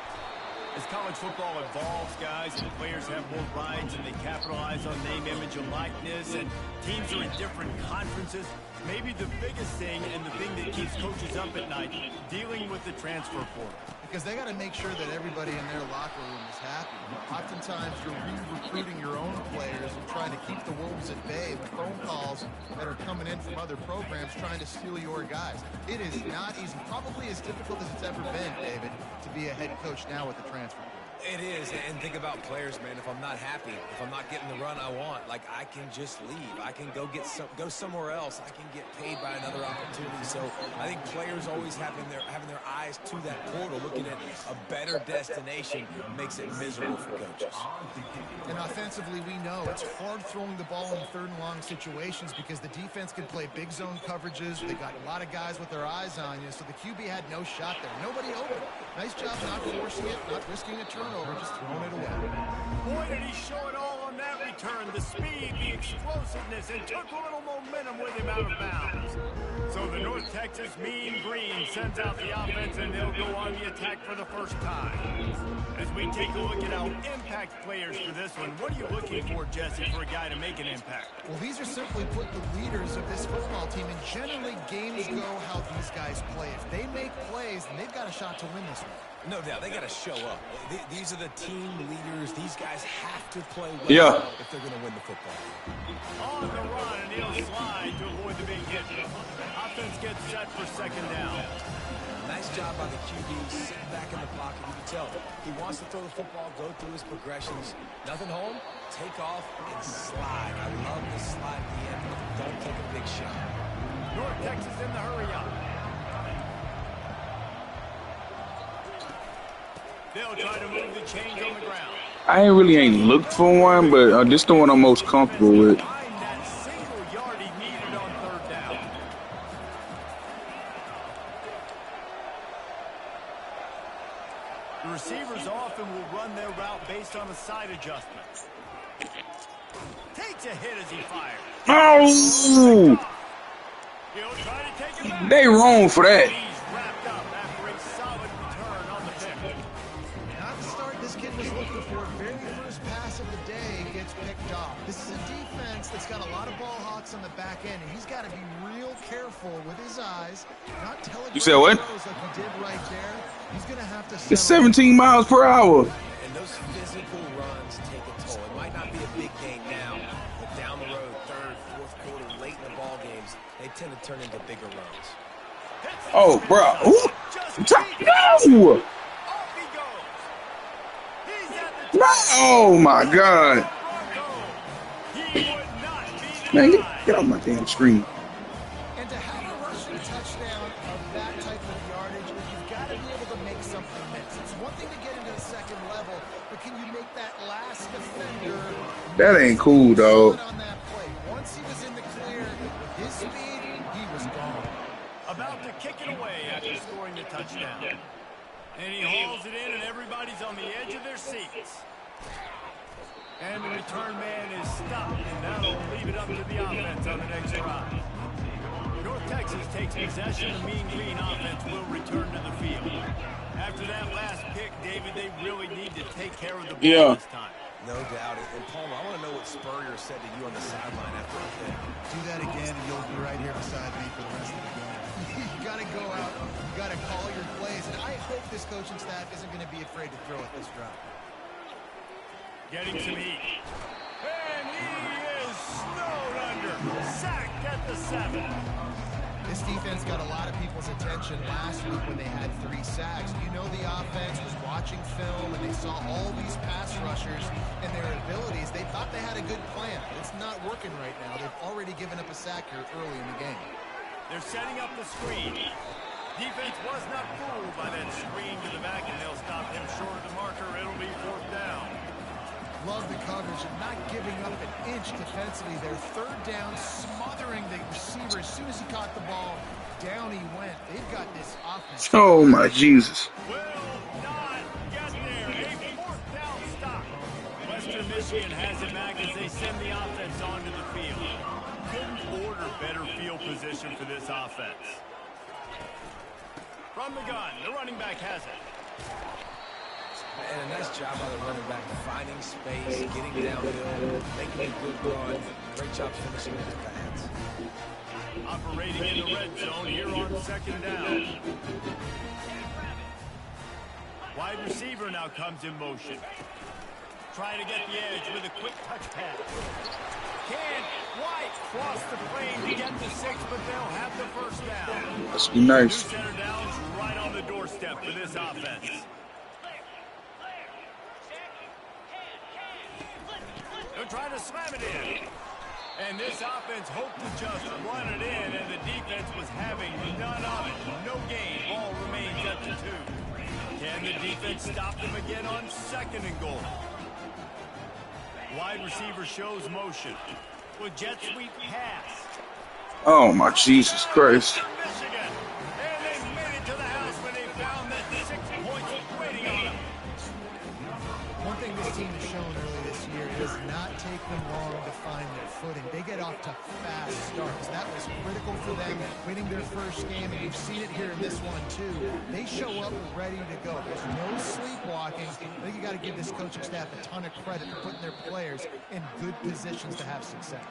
As college football evolves, guys, and players have more rights and they capitalize on name, image, and likeness, and teams are in different conferences, maybe the biggest thing and the thing that keeps coaches up at night, dealing with the transfer portal. Because they got to make sure that everybody in their locker room is happy. Oftentimes, you're re-recruiting your own players and trying to keep the wolves at bay with phone calls that are coming in from other programs trying to steal your guys. It is not easy, probably as difficult as it's ever been, David, to be a head coach now with the transfer portal. It is, and think about players, man. If I'm not happy, if I'm not getting the run I want, like, I can just leave. I can go somewhere else. I can get paid by another opportunity. So I think players always having their eyes to that portal, looking at a better destination, makes it miserable for coaches. And offensively, we know it's hard throwing the ball in third and long situations because the defense can play big zone coverages. They got a lot of guys with their eyes on you, so the QB had no shot there. Nobody open. Nice job not forcing it, not risking a turnover, just throwing it away. Boy, did he show it all on that return. The speed, the explosiveness, and took a little momentum with him out of bounds. So the North Texas Mean Green sends out the offense, and they'll go on the attack for the first time. As we take a look at our impact players for this one, what are you looking for, Jesse, for a guy to make an impact? Well, these are simply put the leaders of this football team, and generally games go how these guys play. If they make plays, then they've got a shot to win this one. No doubt, they got to show up. These are the team leaders. These guys have to play well if they're going to win the football game. On the run, and he'll slide to avoid the big hit. Offense gets set for second down. Nice job by the QB, sitting back in the pocket. You can tell he wants to throw the football, go through his progressions. Nothing home, take off, and slide. I love the slide at the end. Don't take a big shot. North Texas in the hurry up. They'll try to move the chains on the ground. I ain't looked for one, but this is the one I'm most comfortable with. Find that single yard he needed on third down. The receivers often will run their route based on a side adjustment. Takes a hit as he fires. Oh! He'll try to take They wrong for that. He's wrapped up after a solid return on the pick. Not the start this kid was looking for. Very first pass of the day gets picked off. This is a defense that's got a lot of ball hawks on the back end, and he's got to be real careful with his eyes. Not telegraph You said what? throws like he did right there. He's going to have to It's settle 17 miles per hour. And those physical runs take a toll. It might not be a big game now, but down the road, third, fourth quarter, late in the ball games, they tend to turn into bigger runs. Oh, bro. Ooh. No. Off he goes. He's at the Oh, my God. He would not be Man, denied. get off my damn screen. And to have a rushing touchdown of that type of yardage, you've got to be able to make something miss. It's one thing to get into the second level, but can you make that last defender? That ain't cool, dog. On that play. Once he was in the clear, with his speed, he was gone. About to kick it away after scoring the touchdown. And he hauls it in, and everybody's on the edge of their seats. And the return man is stopped, and that'll leave it up to the offense on the next drive. North Texas takes possession. The Mean Green offense will return to the field. After that last pick, David, they really need to take care of the ball this time. No doubt. And Palmer, I want to know what Spurrier said to you on the sideline after the pick. Do that again, and you'll be right here beside me for the rest of the game. You got to go out. You got to call your plays. And I hope this coaching staff isn't going to be afraid to throw at this drive. Getting some heat. And he is snowed under. Sacked at the 7. This defense got a lot of people's attention last week when they had 3 sacks. You know the offense was watching film, and they saw all these pass rushers and their abilities. They thought they had a good plan. It's not working right now. They've already given up a sack here early in the game. They're setting up the screen. Defense was not fooled by that screen to the back, and they'll stop him short of the marker. It'll be 4th down. Love the coverage and not giving up an inch defensively. Their 3rd down, smothering the receiver. As soon as he caught the ball, down he went. They've got this offense. Oh, my Jesus. Will not get there. A 4th down stop. Western Michigan has it back as they send the offense onto the field. Couldn't order better field position for this offense. From the gun, the running back has it. And a nice job by the running back, finding space, getting downhill, making a good run. Great job finishing with his pads. Operating in the red zone here on 2nd down. Wide receiver now comes in motion. Trying to get the edge with a quick touch pass. Can't quite cross the plane to get the 6, but they'll have the 1st down. Must be nice. 2 center downs right on the doorstep for this offense. They're trying to slam it in. And this offense hoped to just run it in, and the defense was having none of it. No gain. Ball remains at the 2. Can the defense stop them again on 2nd and goal? Wide receiver shows motion. With jet sweep pass. Oh, my Jesus Christ. Michigan. And they made it to the house when they found that 6 points was waiting on them. One thing this team has shown early this year, it does not take them long to find their footing. They get off to fast starts. That was critical for them winning their 1st game, and you've seen it here in this one too. They show up ready to go. There's no sleepwalking. I think you got to give this coaching staff a ton of credit for putting their players in good positions to have success.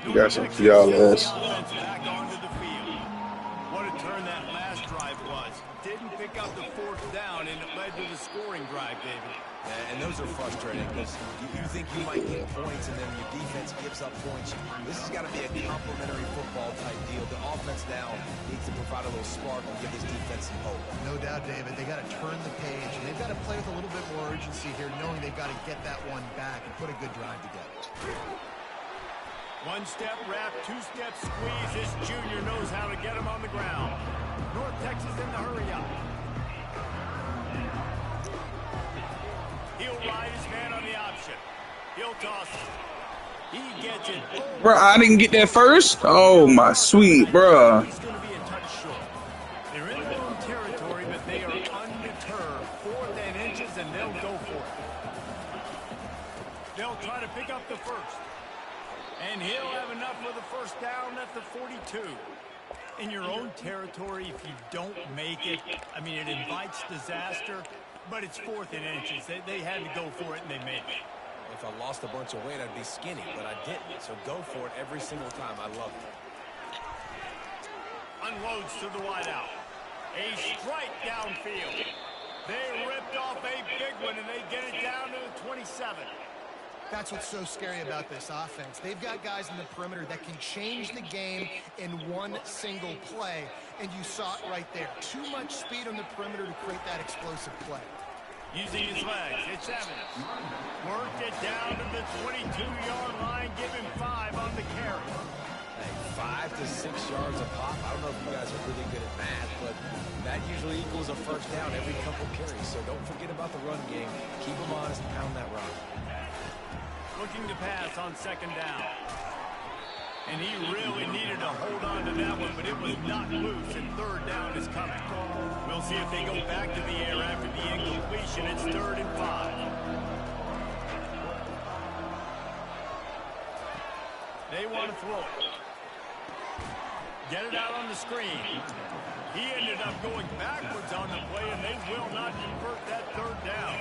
You got some for y'all ass. Back onto the field. What a turn that last drive was. Didn't pick up the 4th down, and it led to the scoring drive, David. And those are frustrating because you think you might get points and then your defense gives up points. This has got to be a complementary football type deal. The offense now needs to provide a little spark and give this defense some hope. No doubt, David. They got to turn the page, and they've got to play with a little bit more urgency here, knowing they've got to get that one back and put a good drive together. 1-step wrap, 2-step squeeze. This junior knows how to get him on the ground. North Texas in the hurry up. He'll ride his man on the option. He'll toss it. He gets it. Bro, I didn't get that first? Oh, my sweet, bro. He's going to be a touch short. They're in their own territory, but they are undeterred. 4th and inches, and they'll go for it. They'll try to pick up the 1st. And he'll have enough for the first down at the 42. In your own territory, if you don't make it, I mean, it invites disaster, but it's 4th and inches. They had to go for it, and they made it. If I lost a bunch of weight, I'd be skinny, but I didn't. So go for it every single time. I love it. Unloads to the wideout. A strike downfield. They ripped off a big one, and they get it down to the 27. That's what's so scary about this offense. They've got guys in the perimeter that can change the game in one single play, and you saw it right there. Too much speed on the perimeter to create that explosive play. Using his legs, it's Evans. Worked it down to the 22-yard line, give him 5 on the carry. Hey, 5 to 6 yards a pop. I don't know if you guys are really good at math, but that usually equals a first down every couple carries. So don't forget about the run game. Keep them honest, pound that rock. Looking to pass on 2nd down. And he really needed to hold on to that one, but it was not loose, and 3rd down is coming. We'll see if they go back to the air after the incompletion. It's 3rd and 5. They want to throw it. Get it out on the screen. He ended up going backwards on the play, and they will not convert that 3rd down.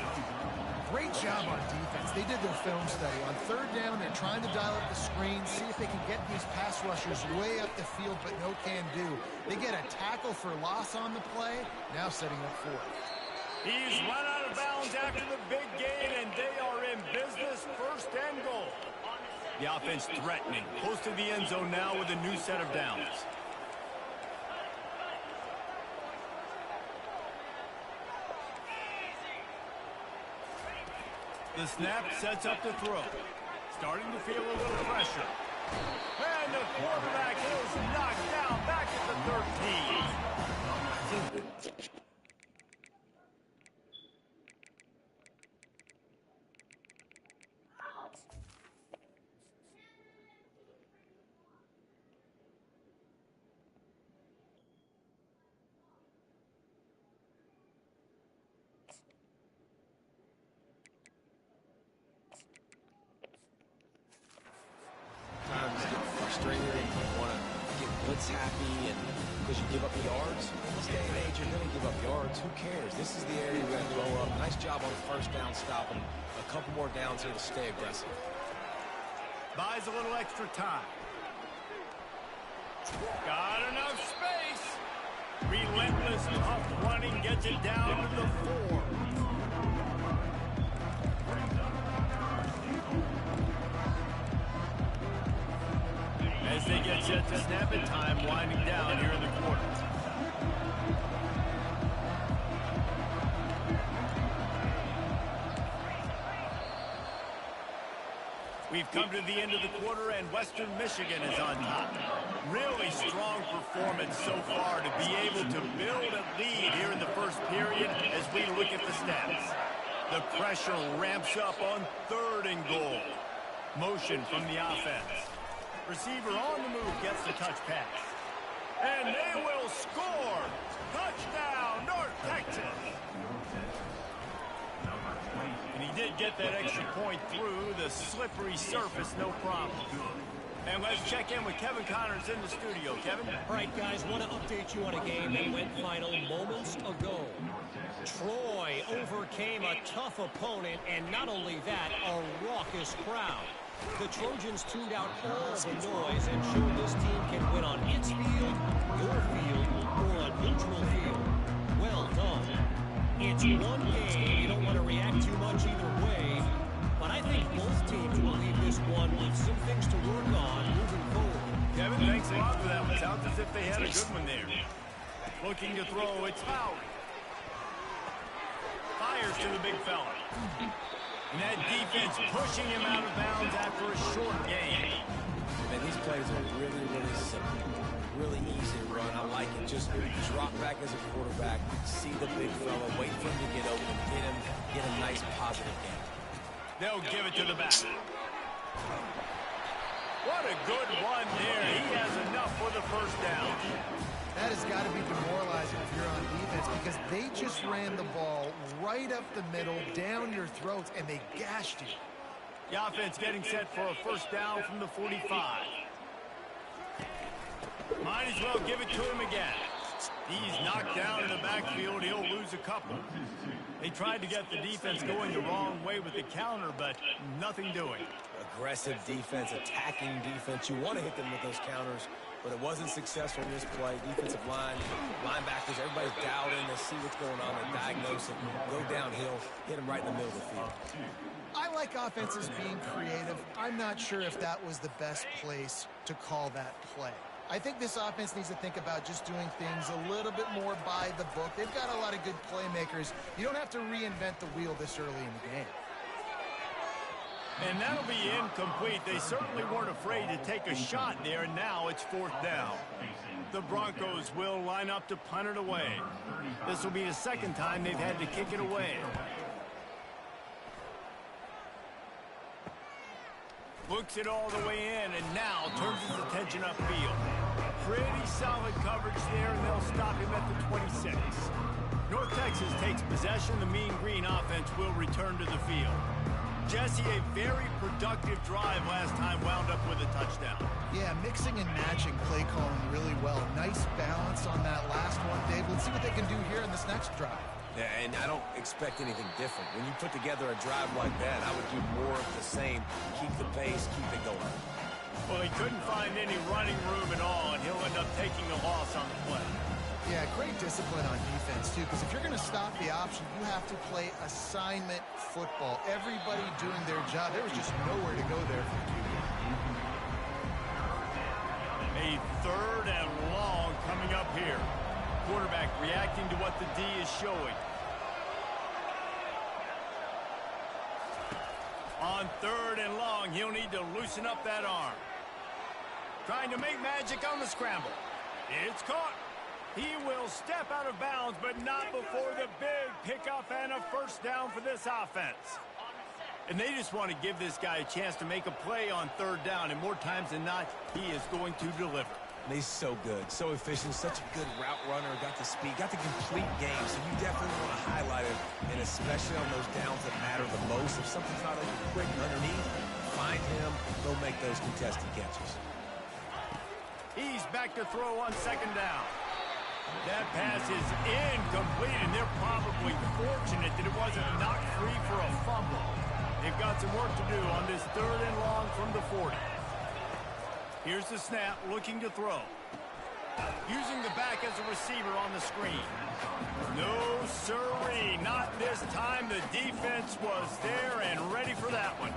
Great job on defense. They did their film study. On 3rd down, they're trying to dial up the screen, see if they can get these pass rushers way up the field, but no can do. They get a tackle for loss on the play, now setting up 4th. He's run out of bounds after the big gain, and they are in business, 1st and goal. The offense threatening, close to the end zone now with a new set of downs. The snap sets up the throw. Starting to feel a little pressure. And the quarterback is knocked down back at the 13. Sometimes you get frustrated and you want to get blitz happy, and because you give up yards. In this day and age, you're going to give up yards. Who cares? This is the area we're going to blow up. Nice job on the 1st down, stopping. A couple more downs here to stay aggressive. Buys a little extra time. Got enough space. Relentless, tough running gets it down to the 4. As they get set to snap it, time winding down here in the quarter. We've come to the end of the quarter, and Western Michigan is on top. Really strong performance so far to be able to build a lead here in the 1st period as we look at the stats. The pressure ramps up on 3rd and goal. Motion from the offense. Receiver on the move gets the touch pass. And they will score! Touchdown, North Texas! And he did get that extra point through the slippery surface, no problem. And let's check in with Kevin Connors in the studio. Kevin? All right, guys, want to update you on a game that went final moments ago. Troy overcame a tough opponent, and not only that, a raucous crowd. The Trojans tuned out all the noise and showed this team can win on its field, your field, or a neutral field. Well done. It's one game. You don't want to react too much either way. But I think both teams will leave this one with some things to work on moving forward. Kevin, thanks a lot for that one. Sounds as if they had a good one there. Looking to throw, it's Fowler. Fires to the big fella. And that defense pushing him out of bounds after a short gain. Man, these plays are really, really simple. Really easy to run. I like it. Just drop back as a quarterback, see the big fella, wait for him to get open, get a nice positive game. They'll give it to the back. What a good run there. He has enough for the 1st down. That has got to be demoralizing if you're on defense, because they just ran the ball right up the middle, down your throats, and they gashed you. The offense getting set for a first down from the 45. Might as well give it to him again. He's knocked down in the backfield. He'll lose a couple. They tried to get the defense going the wrong way with the counter, but nothing doing. Aggressive defense, attacking defense. You want to hit them with those counters, but it wasn't successful in this play. Defensive line, linebackers, everybody's dialed in. They see what's going on. They diagnose it, go downhill, hit them right in the middle of the field. I like offenses being creative. I'm not sure if that was the best place to call that play. I think this offense needs to think about just doing things a little bit more by the book. They've got a lot of good playmakers. You don't have to reinvent the wheel this early in the game. And that'll be incomplete. They certainly weren't afraid to take a shot there, and now it's fourth down. The Broncos will line up to punt it away. This will be the second time they've had to kick it away. Looks it all the way in, and now turns his attention upfield. Pretty solid coverage there, and they'll stop him at the 26. North Texas takes possession. The Mean Green offense will return to the field. Jesse, a very productive drive last time, wound up with a touchdown. Yeah, mixing and matching play calling really well. Nice balance on that last one, Dave. Let's see what they can do here in this next drive. Yeah, and I don't expect anything different. When you put together a drive like that, I would do more of the same. Keep the pace, keep it going. Well, he couldn't find any running room at all, and he'll end up taking a loss on the play. Yeah, great discipline on defense, too, because if you're going to stop the option, you have to play assignment football. Everybody doing their job. There was just nowhere to go there for the QB. A third and long coming up here. Quarterback reacting to what the D is showing. On third and long, he'll need to loosen up that arm. Trying to make magic on the scramble. It's caught. He will step out of bounds, but not before the big pickup and a first down for this offense. And they just want to give this guy a chance to make a play on third down, and more times than not, he is going to deliver. And he's so good, so efficient, such a good route runner, got the speed, got the complete game, so you definitely want to highlight it, and especially on those downs that matter the most. If something's not open quick underneath, find him, go make those contested catches. He's back to throw on second down. That pass is incomplete, and they're probably fortunate that it wasn't knocked free for a fumble. They've got some work to do on this third and long from the 40. Here's the snap, looking to throw. Using the back as a receiver on the screen. No, sirree, not this time. The defense was there and ready for that one.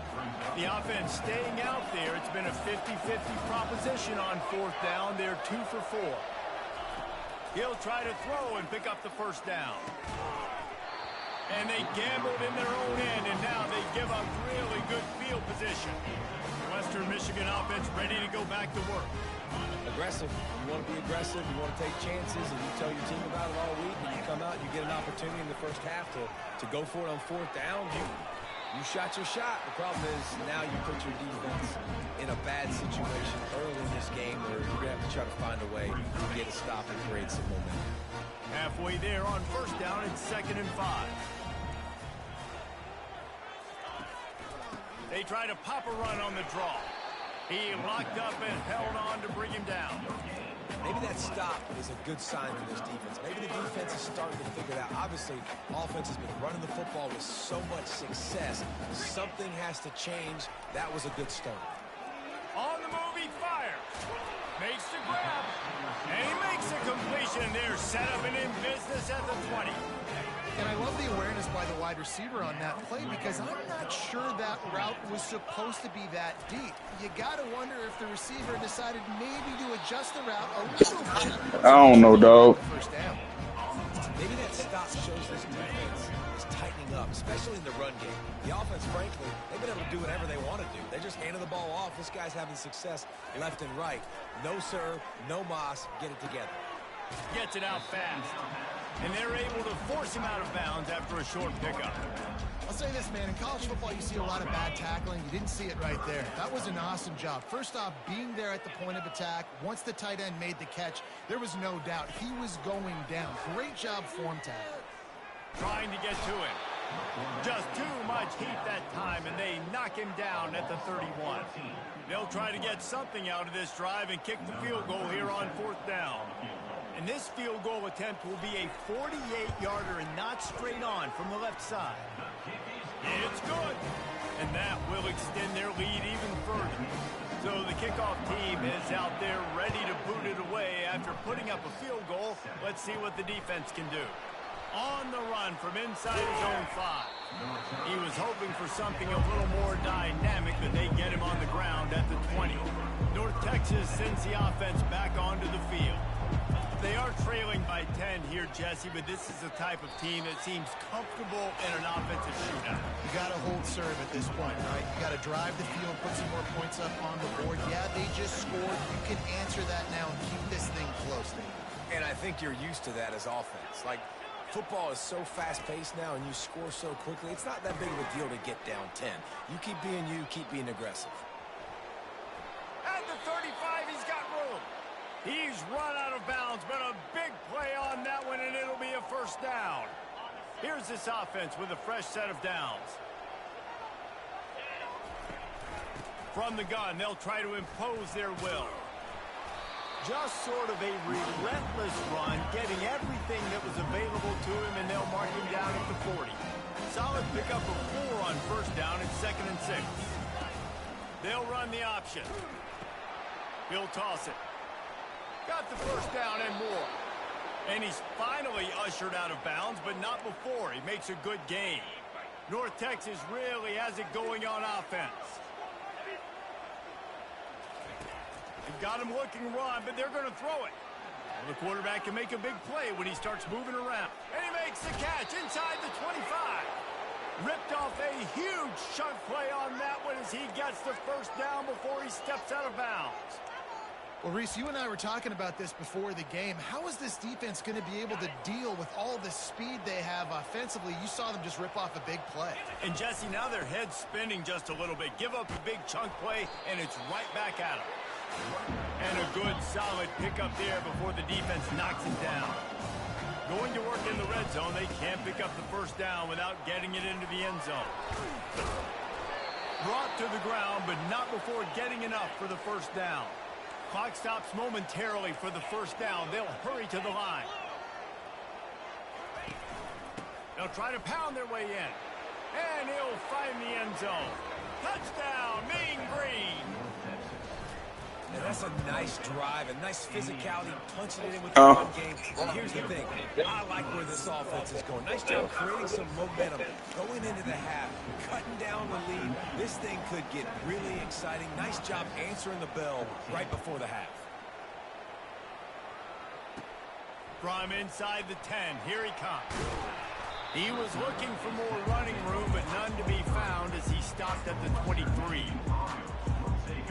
The offense staying out there. It's been a 50-50 proposition on fourth down. They're 2 for 4. He'll try to throw and pick up the first down. And they gambled in their own end, and now they give up really good field position. Western Michigan offense ready to go back to work. Aggressive. You want to be aggressive. You want to take chances, and you tell your team about it all week. When you come out, you get an opportunity in the first half to go for it on fourth down. You shot your shot. The problem is now you put your defense in a bad situation early in this game where you're going to have to try to find a way to get a stop and create some momentum. Halfway there on first down, it's 2nd and 5. They try to pop a run on the draw. He locked up and held on to bring him down. Maybe that stop is a good sign in this defense. Maybe the defense is starting to figure it out. Obviously, offense has been running the football with so much success. Something has to change. That was a good start. On the move, he fires. Makes the grab. And he makes a completion. They're set up and in business at the 20. And I love the awareness by the wide receiver on that play because I'm not sure that route was supposed to be that deep. You got to wonder if the receiver decided maybe to adjust the route a little bit. I don't know, dog. First down. Maybe that stop shows this defense is tightening up, especially in the run game. The offense, frankly, they've been able to do whatever they want to do. They're just handing the ball off. This guy's having success left and right. No serve, no moss. Get it together. Gets it out fast. And they're able to force him out of bounds after a short pickup. I'll say this, man. In college football, you see a lot of bad tackling. You didn't see it right there. That was an awesome job. First off, being there at the point of attack. Once the tight end made the catch, there was no doubt he was going down. Great job form tackle. Trying to get to him. Just too much heat that time, and they knock knock him down at the 31. They'll try to get something out of this drive and kick the field goal here on 4th down. And this field goal attempt will be a 48-yarder and not straight on from the left side. It's good. And that will extend their lead even further. So the kickoff team is out there ready to boot it away after putting up a field goal. Let's see what the defense can do. On the run from inside his own 5. He was hoping for something a little more dynamic, but they get him on the ground at the 20. North Texas sends the offense back onto the field. They are trailing by 10 here, Jesse, but this is the type of team that seems comfortable in an offensive shootout. You got to hold serve at this point, right? You got to drive the field, put some more points up on the board. Yeah, they just scored. You can answer that now and keep this thing close. And I think you're used to that as offense. Like, football is so fast-paced now and you score so quickly, it's not that big of a deal to get down 10. You keep being aggressive. At the 35, he's got room. He's run out of bounds, but a big play on that one, and it'll be a 1st down. Here's this offense with a fresh set of downs. From the gun, they'll try to impose their will. Just sort of a relentless run, getting everything that was available to him, and they'll mark him down at the 40. Solid pickup of 4 on 1st down and 2nd and 6. They'll run the option. He'll toss it. Got the 1st down and more. And he's finally ushered out of bounds, but not before. He makes a good gain. North Texas really has it going on offense. They've got him looking run, but they're going to throw it. The quarterback can make a big play when he starts moving around. And he makes the catch inside the 25. Ripped off a huge chunk play on that one as he gets the 1st down before he steps out of bounds. Well, Reese, you and I were talking about this before the game. How is this defense going to be able to deal with all the speed they have offensively? You saw them just rip off a big play. And, Jesse, now their head's spinning just a little bit. Give up a big chunk play, and it's right back at them. And a good, solid pickup there before the defense knocks it down. Going to work in the red zone, they can't pick up the 1st down without getting it into the end zone. Brought to the ground, but not before getting enough for the 1st down. Clock stops momentarily for the 1st down. They'll hurry to the line. They'll try to pound their way in. And he'll find the end zone. Touchdown, Mean Green. And that's a nice drive, a nice physicality, punching it in with the run game. And here's the thing. I like where this offense is going. Nice job creating some momentum, going into the half, cutting down the lead. This thing could get really exciting. Nice job answering the bell right before the half. From inside the 10, here he comes. He was looking for more running room, but none to be found as he stopped at the 23.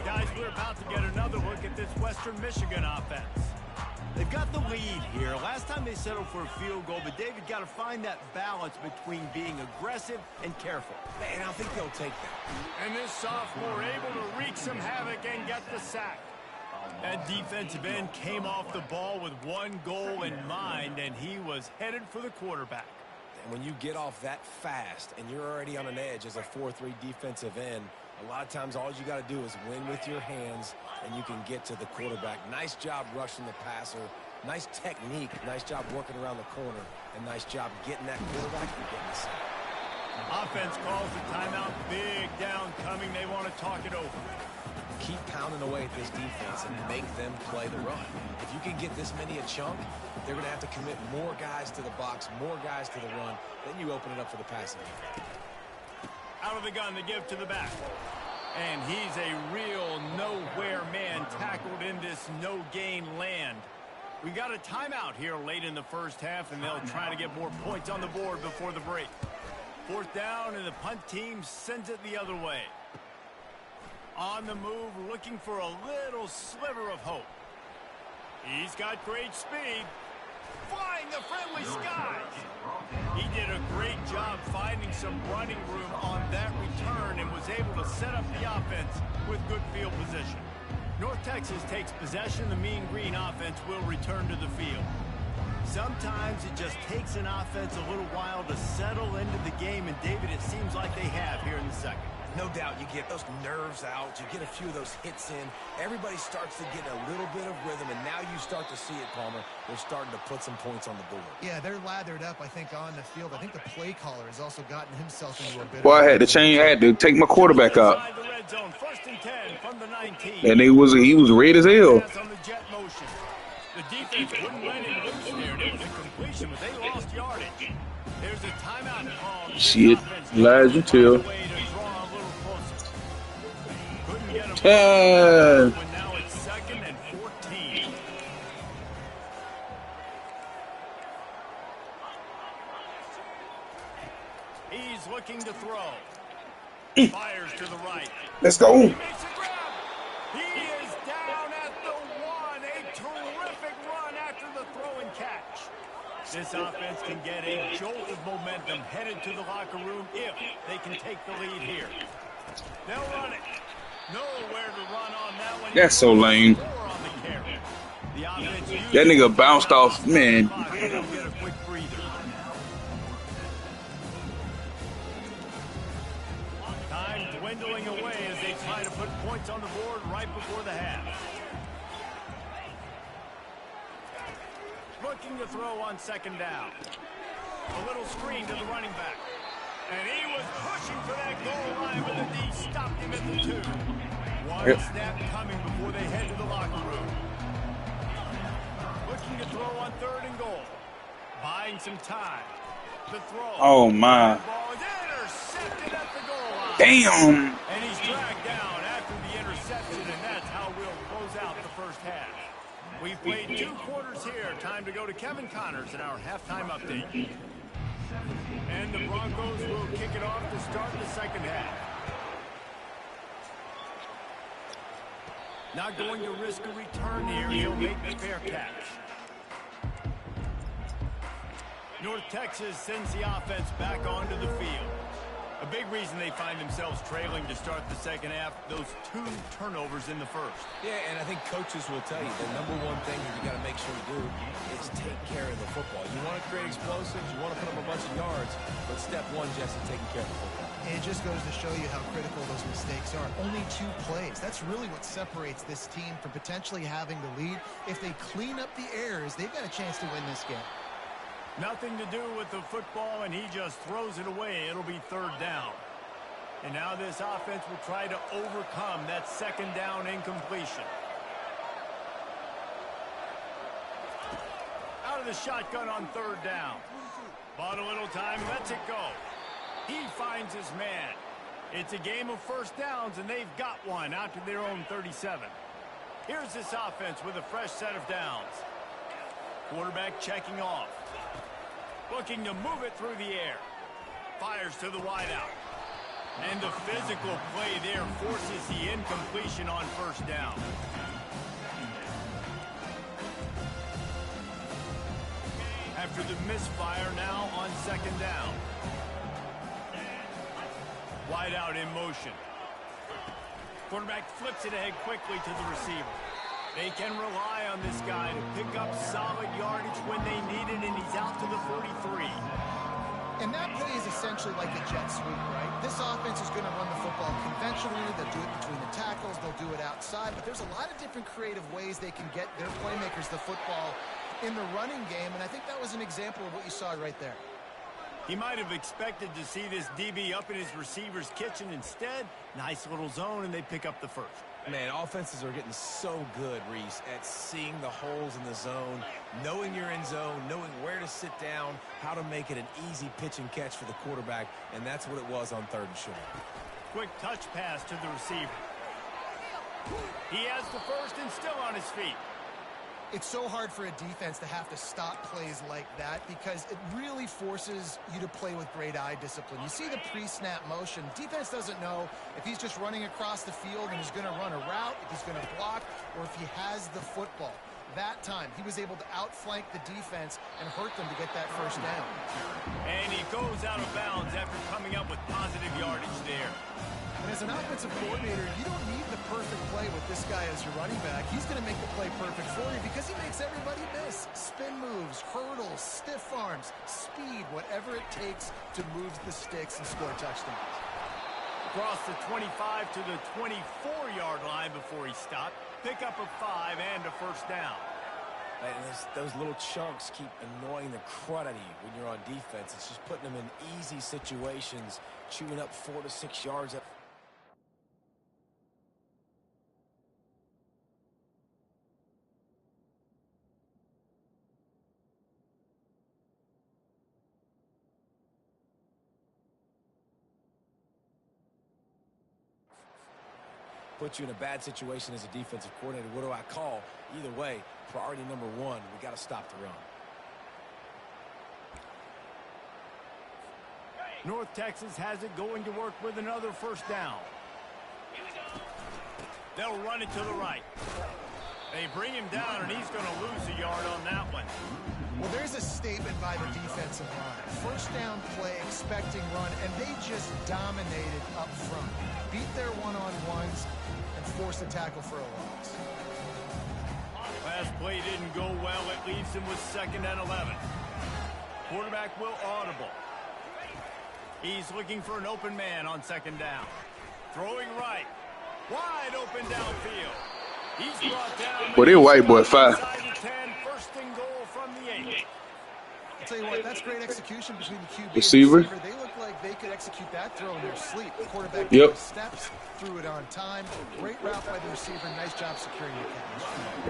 Guys, we're about to get another look at this Western Michigan offense. They've got the lead here. Last time they settled for a field goal, but David got to find that balance between being aggressive and careful. And I think they'll take that. And this sophomore able to wreak some havoc and get the sack. That defensive end came off the ball with one goal in mind, and he was headed for the quarterback. And when you get off that fast and you're already on an edge as a 4-3 defensive end, a lot of times all you got to do is win with your hands, and you can get to the quarterback. Nice job rushing the passer. Nice technique. Nice job working around the corner. And nice job getting that quarterback and getting the sack. Offense calls the timeout. Big down coming. They want to talk it over. Keep pounding away at this defense and make them play the run. If you can get this many a chunk, they're going to have to commit more guys to the box, more guys to the run. Then you open it up for the passing game. Out of the gun, they give to the back. And he's a real nowhere man tackled in this no-gain land. We got a timeout here late in the 1st half, and they'll try to get more points on the board before the break. 4th down, and the punt team sends it the other way. On the move, looking for a little sliver of hope. He's got great speed. Flying the friendly skies. He did a great job finding some running room on that return and was able to set up the offense with good field position. North Texas takes possession. The Mean Green offense will return to the field. Sometimes it just takes an offense a little while to settle into the game, and David, it seems like they have here in the 2nd. No doubt you get those nerves out. You get a few of those hits in. Everybody starts to get a little bit of rhythm, and now you start to see it, Palmer. They're starting to put some points on the board. Yeah, they're lathered up, I think, on the field. I think the play caller has also gotten himself into a bit Boy, of I had to change. I had to take my quarterback out. Inside the red zone, 1st and 10 from the 19. And he was red as hell. Pass on the jet motion. The defense wouldn't let him loose there, and it was a completion, but they lost yardage. There's a timeout call. Shit, lies you tell. Now it's 2nd and 14. He's looking to throw. Fires to the right. Let's go. He makes a grab. He is down at the 1. A terrific run after the throw and catch. This offense can get a jolt of momentum headed to the locker room if they can take the lead here. They'll run it. Nowhere to run on that one. That's so lame. That nigga bounced off, man. Time dwindling away as they try to put points on the board right before the half. Looking to throw on 2nd down. A little screen to the running back. And he was pushing for that goal line, but the D stopped him at the 2. One snap coming before they head to the locker room. Looking to throw on 3rd and goal. Buying some time. The throw. Oh, my. The ball is intercepted at the goal line. Damn. And he's dragged down after the interception, and that's how we'll close out the first half. We've played 2 quarters here. Time to go to Kevin Connors in our halftime update. And the Broncos will kick it off to start the 2nd half. Not going to risk a return here. He'll make the fair catch. North Texas sends the offense back onto the field. A big reason they find themselves trailing to start the 2nd half, those 2 turnovers in the first. Yeah, and I think coaches will tell you the number one thing that you got to make sure you do is take care of the football. You want to create explosives, you want to put up a bunch of yards, but step 1, Jesse, taking care of the football. It just goes to show you how critical those mistakes are. Only 2 plays. That's really what separates this team from potentially having the lead. If they clean up the errors, they've got a chance to win this game. Nothing to do with the football, and he just throws it away. It'll be 3rd down. And now this offense will try to overcome that 2nd down incompletion. Out of the shotgun on 3rd down. Bought a little time, lets it go. He finds his man. It's a game of 1st downs, and they've got one out to their own 37. Here's this offense with a fresh set of downs. Quarterback checking off. Looking to move it through the air. Fires to the wideout. And the physical play there forces the incompletion on 1st down. After the misfire now on 2nd down. Wideout in motion. Quarterback flips it ahead quickly to the receiver. They can rely on this guy to pick up solid yardage when they need it, and he's out to the 43. And that play is essentially like a jet sweep, right? This offense is going to run the football conventionally. They'll do it between the tackles. They'll do it outside. But there's a lot of different creative ways they can get their playmakers the football in the running game, and I think that was an example of what you saw right there. He might have expected to see this DB up in his receiver's kitchen. Instead, nice little zone, and they pick up the 1st. Man, offenses are getting so good, Reese, at seeing the holes in the zone, knowing you're in zone, knowing where to sit down, how to make it an easy pitch and catch for the quarterback, and that's what it was on 3rd and short. Quick touch pass to the receiver. He has the 1st and still on his feet. It's so hard for a defense to have to stop plays like that because it really forces you to play with great eye discipline. You see the pre-snap motion. Defense doesn't know if he's just running across the field and he's going to run a route, if he's going to block, or if he has the football. That time, he was able to outflank the defense and hurt them to get that 1st down. And he goes out of bounds after coming up with positive yardage there. And as an offensive coordinator, you don't need the perfect play with this guy as your running back. He's going to make the play perfect for you because he makes everybody miss. Spin moves, hurdles, stiff arms, speed, whatever it takes to move the sticks and score touchdowns. Across the 25 to the 24-yard line before he stopped. Pick up a 5 and a first down. And those little chunks keep annoying the crud out of you when you're on defense. It's just putting them in easy situations, chewing up 4 to 6 yards. Put you in a bad situation as a defensive coordinator. What do I call? Either way, priority number one, we got to stop the run. North Texas has it going to work with another first down. They'll run it to the right. They bring him down, and he's going to lose a yard on that one. Well, there's a statement by the defensive line. First down play, expecting run, and they just dominated up front. Beat their one-on-ones and forced a tackle for a loss. Last play didn't go well. It leaves him with 2nd and 11. Quarterback will audible. He's looking for an open man on 2nd down. Throwing right. Wide open downfield. He's brought down. Boy, they white boy 5. Inside the 10, 1st and goal from the 8. I'll tell you what, that's great execution between the QB Receiver. and receiver. They look like they could execute that throw in their sleep. The quarterback Yep. took steps, threw it on time. Great route by the receiver. Nice job securing the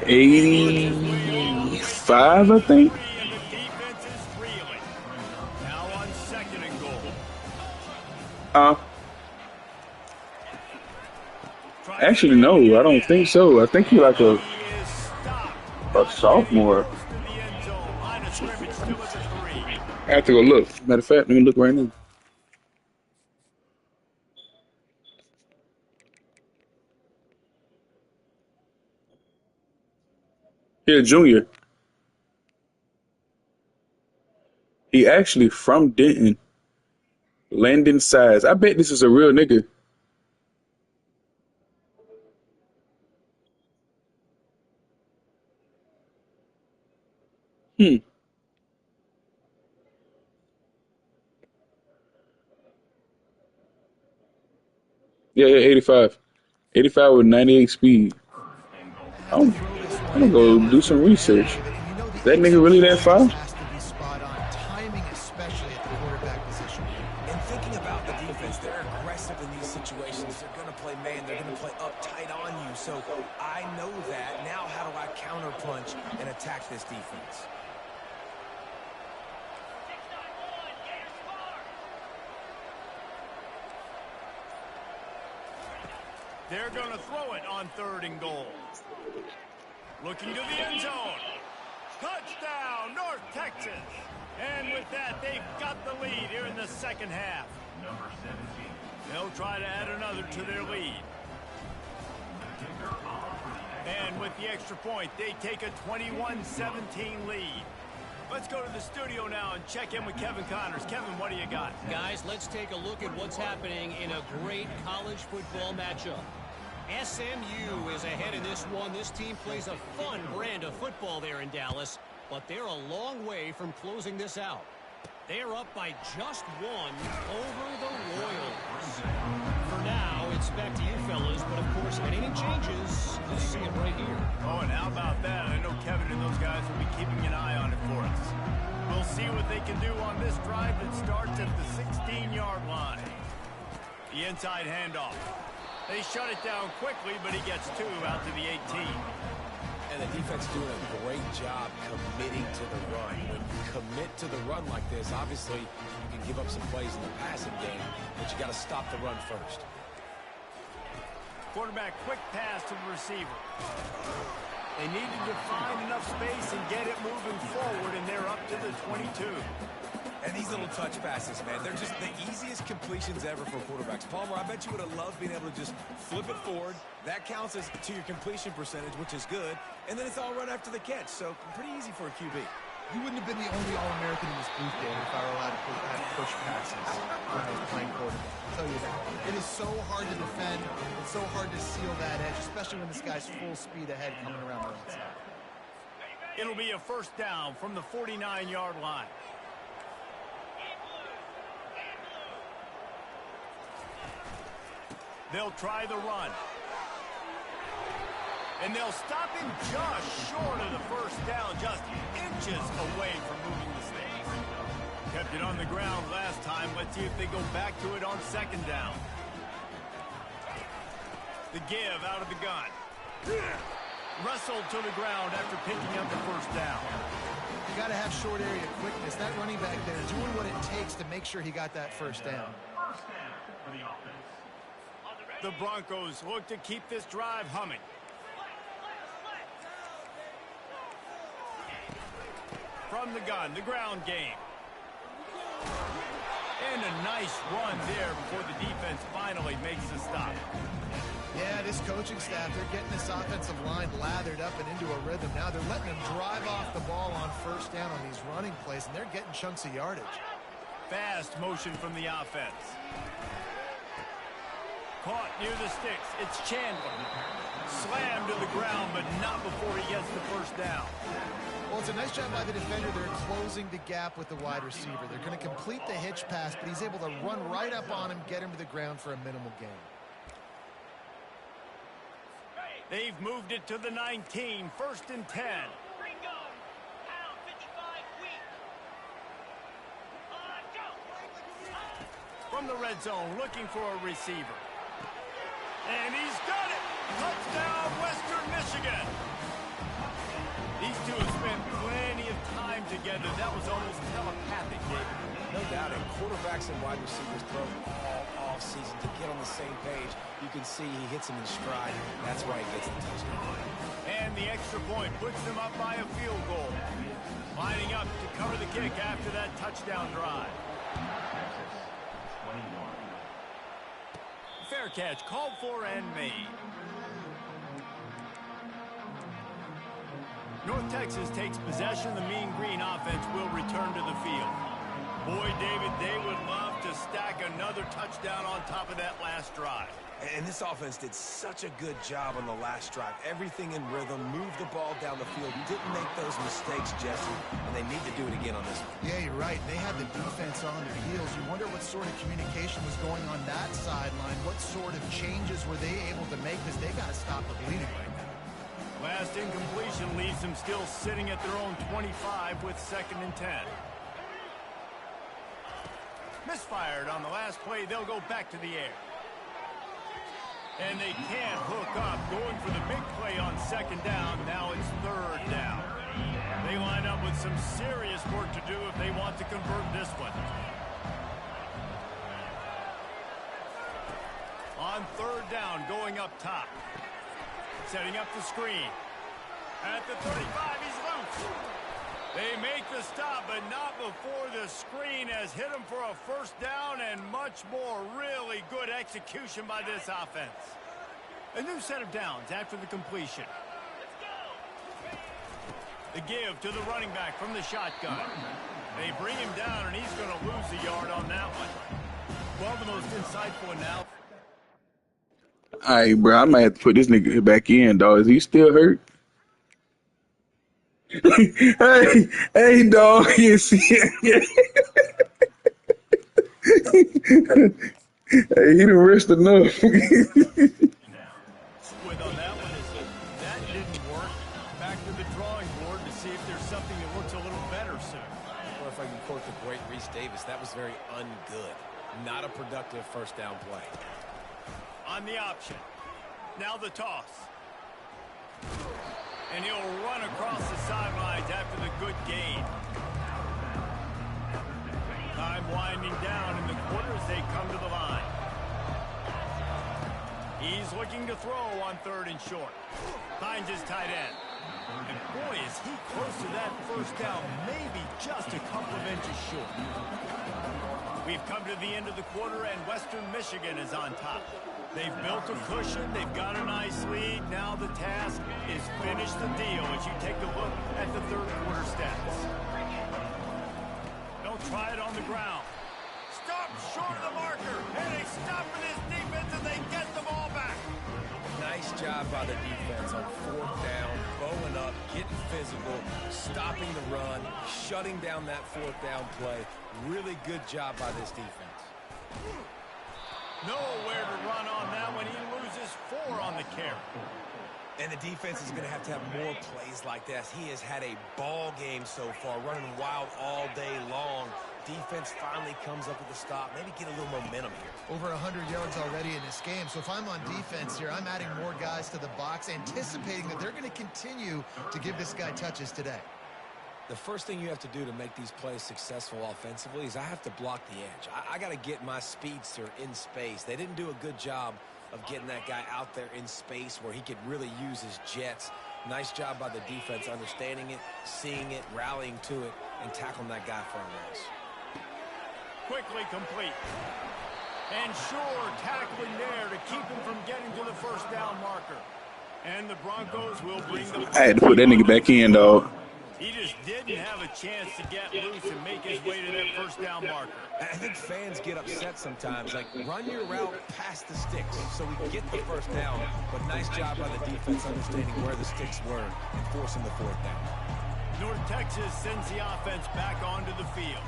catch. 85, I think. And the defense is reeling. Now on 2nd and goal. Actually, no, I don't think so. I think he's like a sophomore. I have to go look. Matter of fact, let me look right now. Here, junior. He actually from Denton. Landon Size. I bet this is a real nigga. Yeah, 85. 85 with 98 speed. I'm gonna go do some research. Is that nigga really that far? Has to be spot on. Timing, especially at the quarterback position. And thinking about the defense, they're aggressive in these situations. They're going to play man. They're going to play up tight on you. So I know that. Now how do I counterpunch and attack this defense? They're going to throw it on 3rd and goal. Looking to the end zone. Touchdown, North Texas. And with that, they've got the lead here in the 2nd half. They'll try to add another to their lead. And with the extra point, they take a 21-17 lead. Let's go to the studio now and check in with Kevin Connors. Kevin, what do you got? Guys, let's take a look at what's happening in a great college football matchup. SMU is ahead in this one. This team plays a fun brand of football there in Dallas, but they're a long way from closing this out. They're up by just 1 over the Royals. For now, it's back to you fellas, but of course, if anything changes, you'll see it right here. Oh, and how about that? I know Kevin and those guys will be keeping an eye on it for us. We'll see what they can do on this drive that starts at the 16-yard line. The inside handoff. They shut it down quickly, but he gets 2 out to the 18. And the defense doing a great job committing to the run. When you commit to the run like this, obviously you can give up some plays in the passing game, but you got to stop the run first. Quarterback quick pass to the receiver. They needed to find enough space and get it moving forward, and they're up to the 22. And these little touch passes, man, they're just the easiest completions ever for quarterbacks. Palmer, I bet you would have loved being able to just flip it forward. That counts as to your completion percentage, which is good. And then it's all run after the catch, so pretty easy for a QB. You wouldn't have been the only All-American in this booth, David, if I were allowed to push passes when I was playing quarterback. I'll tell you that. It is so hard to defend. It's so hard to seal that edge, especially when this guy's full speed ahead coming around the outside. It'll be a first down from the 49-yard line. They'll try the run. And they'll stop him just short of the first down, just inches away from moving the stakes. Kept it on the ground last time. Let's see if they go back to it on second down. The give out of the gun. Wrestled to the ground after picking up the first down. You got to have short area quickness. That running back there doing what it takes to make sure he got that first down. The Broncos look to keep this drive humming. From the gun, the ground game. And a nice run there before the defense finally makes the stop. Yeah, this coaching staff, they're getting this offensive line lathered up and into a rhythm. Now they're letting them drive off the ball on first down on these running plays, and they're getting chunks of yardage. Fast motion from the offense. Caught near the sticks. It's Chandler. Slammed to the ground, but not before he gets the first down. Well, it's a nice job by the defender. They're closing the gap with the wide receiver. They're going to complete the hitch pass, but he's able to run right up on him, get him to the ground for a minimal gain. They've moved it to the 19, 1st and 10. From the red zone, looking for a receiver. And he's got it! Touchdown, Western Michigan! These two have spent plenty of time together. That was almost telepathic, David. No doubt, and quarterbacks and wide receivers throw all offseason to get on the same page. You can see he hits him in stride. That's why he gets the touchdown. And the extra point puts them up by a field goal. Lining up to cover the kick after that touchdown drive. Fair catch, called for and made. North Texas takes possession. The Mean Green offense will return to the field. Boy, David, they would love to stack another touchdown on top of that last drive. And this offense did such a good job on the last drive. Everything in rhythm, moved the ball down the field. Didn't make those mistakes, Jesse, and they need to do it again on this one. Yeah, you're right. They had the defense on their heels. You wonder what sort of communication was going on that sideline. What sort of changes were they able to make, because they got to stop the bleeding right now. Last incompletion leaves them still sitting at their own 25 with 2nd and 10. Misfired on the last play. They'll go back to the air. And they can't hook up. Going for the big play on 2nd down. Now it's 3rd down. They line up with some serious work to do if they want to convert this one. On 3rd down, going up top. Setting up the screen. At the 35, he's loose. They make the stop, but not before the screen has hit him for a 1st down, and much more. Really good execution by this offense. A new set of downs after the completion. The give to the running back from the shotgun. They bring him down, and he's going to lose a yard on that one. Well, the most insightful now. All right, bro, I might have to put this nigga back in, dog. Is he still hurt? hey, dog. Yes, yeah. Hey, he done rest enough. With on that one, that didn't work. Back to the drawing board to see if there's something that looks a little better soon. Or if I can quote the great Reese Davis, that was very ungood. Not a productive 1st down play. On the option. Now the toss. And he'll run across the sidelines after the good gain. Time winding down in the quarter as they come to the line. He's looking to throw on 3rd and short. Finds his tight end. And boy, is he close to that 1st down, maybe just a couple of inches short. We've come to the end of the quarter, and Western Michigan is on top. They've built a cushion. They've got a nice lead. Now the task is finish the deal as you take a look at the 3rd quarter stats. They'll try it on the ground. Stop short of the marker. And they stop for this defense and they get the ball back. Nice job by the defense on 4th down, bowing up, getting physical, stopping the run, shutting down that 4th down play. Really good job by this defense. Nowhere to run on that when he loses 4 on the carry. And the defense is going to have more plays like this. He has had a ball game so far, running wild all day long. Defense finally comes up with a stop. Maybe get a little momentum here. Over 100 yards already in this game. So if I'm on defense here, I'm adding more guys to the box, anticipating that they're going to continue to give this guy touches today. The first thing you have to do to make these plays successful offensively is I have to block the edge. I got to get my speedster in space. They didn't do a good job of getting that guy out there in space where he could really use his jets. Nice job by the defense understanding it, seeing it, rallying to it, and tackling that guy for a loss. Quickly complete. And sure, tackling there to keep him from getting to the first down marker. And the Broncos will bring the... I had to put that nigga back in, dog. He just didn't have a chance to get loose and make his way to that first down marker. I think fans get upset sometimes. Like, run your route past the sticks so we get the first down. But nice job by the defense understanding where the sticks were and forcing the 4th down. North Texas sends the offense back onto the field.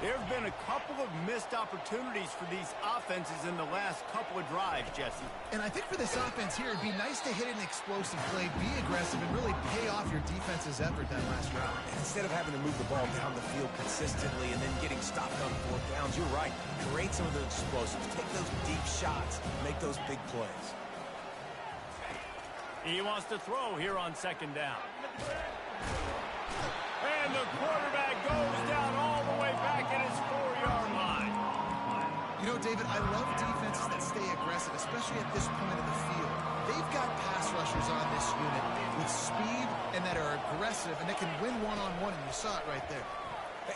There have been a couple of missed opportunities for these offenses in the last couple of drives, Jesse. And I think for this offense here, it'd be nice to hit an explosive play, be aggressive, and really pay off your defense's effort that last round. And instead of having to move the ball down the field consistently and then getting stopped on 4th downs, you're right. Create some of those explosives. Take those deep shots. Make those big plays. He wants to throw here on 2nd down. And the quarterback goes down all the way back at his 4-yard line. You know, David, I love defenses that stay aggressive, especially at this point of the field. They've got pass rushers on this unit with speed and that are aggressive and that can win one-on-one, and you saw it right there.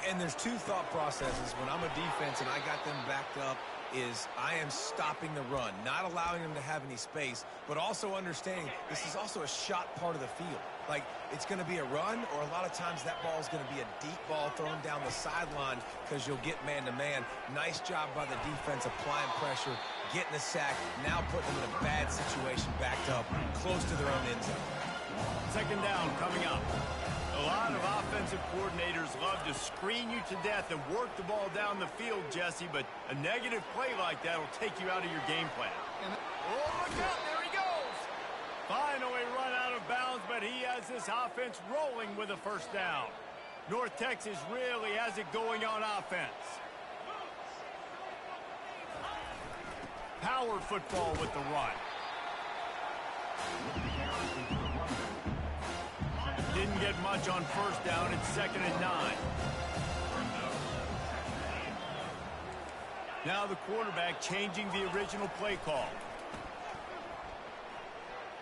And there's 2 thought processes when I'm a defense and I got them backed up is I am stopping the run, not allowing them to have any space, but also understanding this is also a shot part of the field. Like, it's going to be a run, or a lot of times that ball is going to be a deep ball thrown down the sideline because you'll get man-to-man. Nice job by the defense applying pressure, getting a sack, now putting them in a bad situation backed up, close to their own end zone. 2nd down coming up. A lot of offensive coordinators love to screen you to death and work the ball down the field, Jesse, but a negative play like that will take you out of your game plan. Oh, look out, there he goes! Finally run out of bounds, but he has this offense rolling with a 1st down. North Texas really has it going on offense. Power football with the run. Didn't get much on 1st down. It's 2nd and 9. Now the quarterback changing the original play call.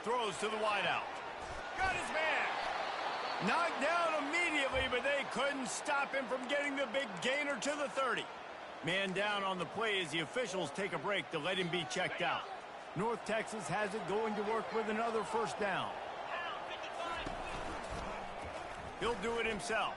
Throws to the wideout. Got his man. Knocked down immediately, but they couldn't stop him from getting the big gainer to the 30. Man down on the play as the officials take a break to let him be checked out. North Texas has it going to work with another 1st down. He'll do it himself.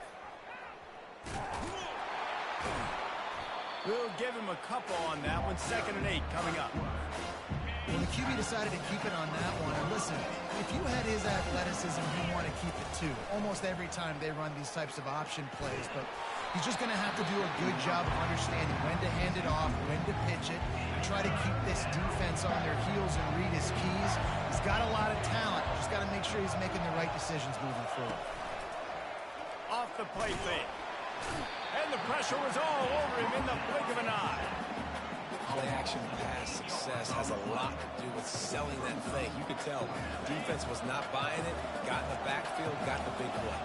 We'll give him a couple on that one. 2nd and 8 coming up. Well, the QB decided to keep it on that one. And listen, if you had his athleticism, you want to keep it too. Almost every time they run these types of option plays. But he's just going to have to do a good job of understanding when to hand it off, when to pitch it, and try to keep this defense on their heels and read his keys. He's got a lot of talent. Just got to make sure he's making the right decisions moving forward. Off the play fake. And the pressure was all over him in the blink of an eye. Play-action pass success has a lot to do with selling that fake. You could tell defense was not buying it, got in the backfield, got the big play.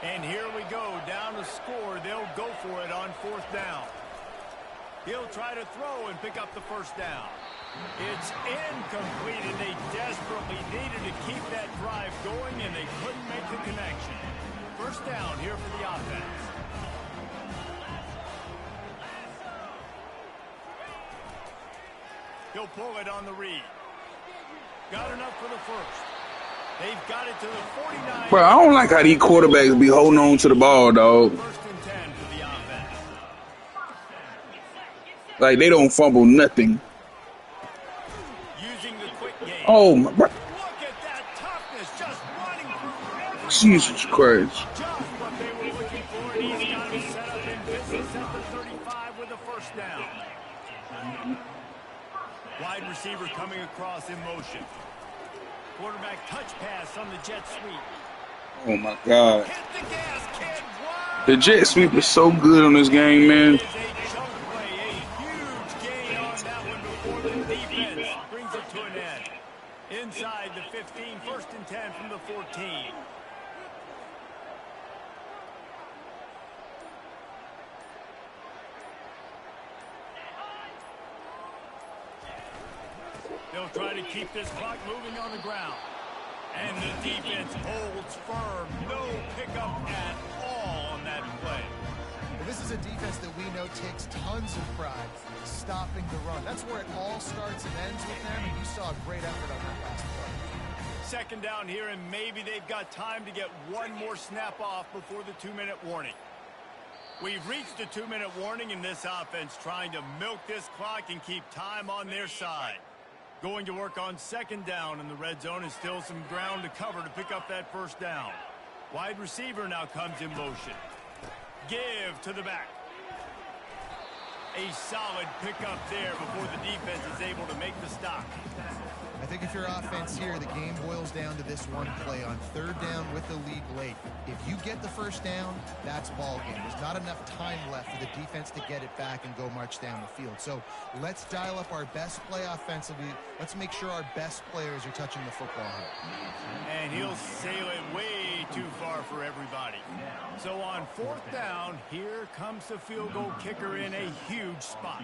And here we go, down to score. They'll go for it on 4th down. He'll try to throw and pick up the 1st down. It's incomplete, and they desperately needed to keep that drive going, and they couldn't make the connection. 1st down here for the offense. He'll pull it on the read. Got enough for the 1st. They've got it to the 49. Bro, I don't like how these quarterbacks be holding on to the ball, dog. 1st and 10 for the offense. Like, they don't fumble nothing. Using the quick game. Oh, my. Bro. Look at that toughness, just running through everything. Jesus Christ. Just what they were looking for, and he's got him set up in business at the 35 with a 1st down. Wide receiver coming across in motion. Quarterback touch pass on the jet sweep. Oh my God. Hit the gas, kid. Wow. The jet sweep is so good on this game, man. It is a chunk play, a huge gain on that one before the defense brings it to an end. Inside the 15, 1st and 10 from the 14. They'll try to keep this clock moving on the ground. And the defense holds firm. No pickup at all on that play. Well, this is a defense that we know takes tons of pride stopping the run. That's where it all starts and ends with them, and you saw a great effort on that last play. 2nd down here, and maybe they've got time to get one more snap off before the 2-minute warning. We've reached the 2-minute warning, and this offense trying to milk this clock and keep time on their side. Going to work on 2nd down, and the red zone is still some ground to cover to pick up that 1st down. Wide receiver now comes in motion. Give to the back. A solid pickup there before the defense is able to make the stop. I think if you're offense here, the game boils down to this one play on 3rd down with the lead late. If you get the 1st down, that's ball game. There's not enough time left for the defense to get it back and go march down the field. So let's dial up our best play offensively. Let's make sure our best players are touching the football here. And he'll sail it way too far for everybody. So on 4th down, here comes the field goal kicker in a huge spot.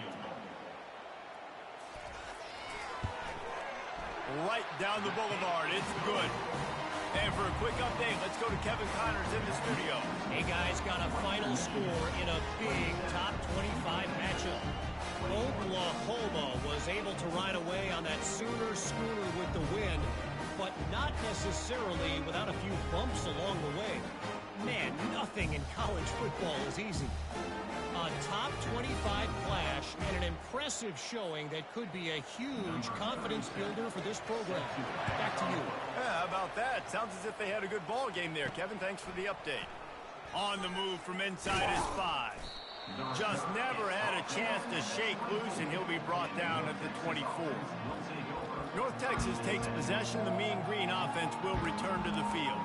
Right down the boulevard. It's good. And for a quick update, let's go to Kevin Connors in the studio. Hey, guys, got a final score in a big top 25 matchup. Oklahoma was able to ride away on that Sooner schooner with the win, but not necessarily without a few bumps along the way. Man, nothing in college football is easy. A top 25 clash and an impressive showing that could be a huge confidence builder for this program. Back to you. Yeah, how about that? Sounds as if they had a good ball game there, Kevin. Thanks for the update. On the move from inside his 5. Just never had a chance to shake loose, and he'll be brought down at the 24. North Texas takes possession. The Mean Green offense will return to the field.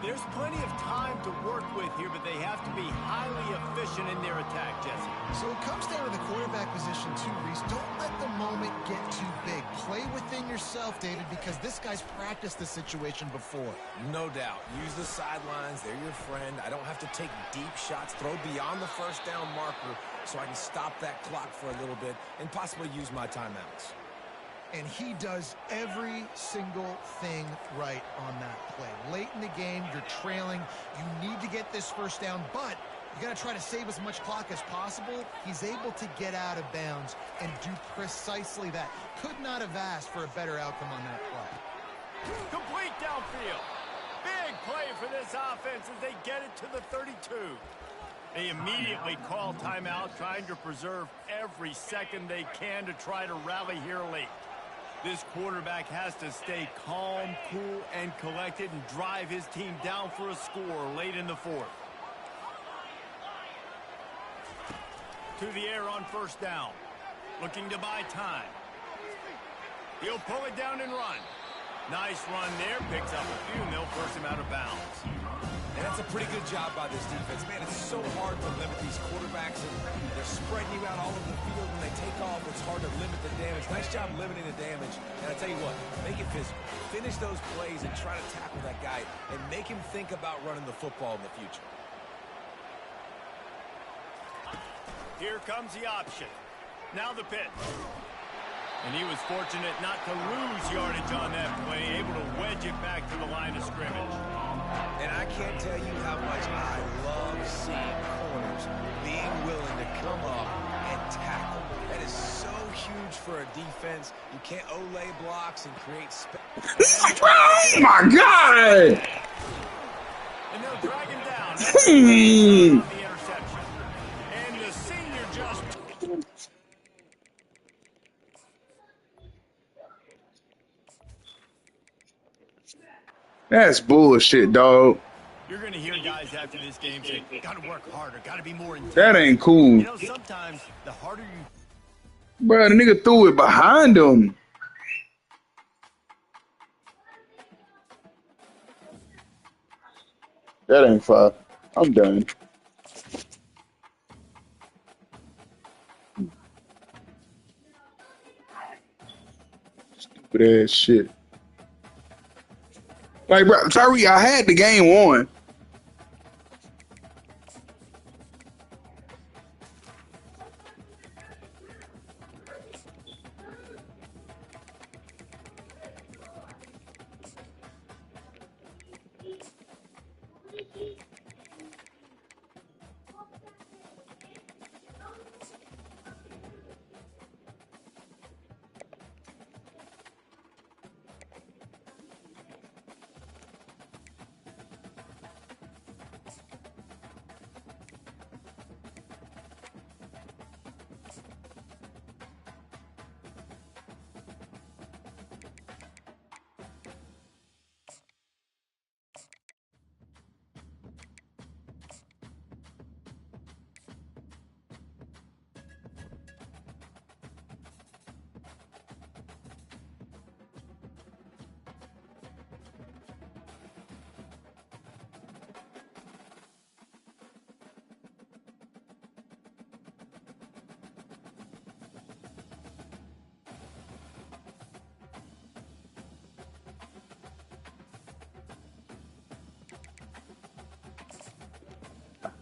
There's plenty of time to work with here, but they have to be highly efficient in their attack, Jesse. So it comes down to the quarterback position too, Reese. Don't let the moment get too big. Play within yourself, David, because this guy's practiced this situation before. No doubt. Use the sidelines. They're your friend. I don't have to take deep shots. Throw beyond the 1st down marker so I can stop that clock for a little bit and possibly use my timeouts. And he does every single thing right on that play. Late in the game, you're trailing. You need to get this 1st down, but you got to try to save as much clock as possible. He's able to get out of bounds and do precisely that. Could not have asked for a better outcome on that play. Complete downfield. Big play for this offense as they get it to the 32. They immediately call timeout, trying to preserve every second they can to try to rally here late. This quarterback has to stay calm, cool, and collected and drive his team down for a score late in the 4th. To the air on 1st down. Looking to buy time. He'll pull it down and run. Nice run there. Picks up a few, and they'll force him out of bounds. And that's a pretty good job by this defense. Man, it's so hard to limit these quarterbacks. And they're spreading you out all over the field. When they take off, it's hard to limit the damage. Nice job limiting the damage. And I tell you what, make it physical. Finish those plays and try to tackle that guy and make him think about running the football in the future. Here comes the option. Now the pitch. And he was fortunate not to lose yardage on that play, able to wedge it back to the line of scrimmage. And I can't tell you how much I love seeing corners being willing to come up and tackle. That is so huge for a defense. You can't Olay blocks and create space. Oh my God! And they'll drag him down. The interception. And the senior just... That's bullshit, dog. You're going to hear guys after this game say, got to work harder, got to be more intense. That ain't cool. You know, sometimes the harder you... Bro, the nigga threw it behind him. That ain't fire. I'm done. Stupid ass shit. Like, bro, Tyree, I had the game won.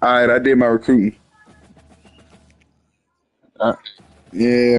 All right, I did my recruiting. Yeah.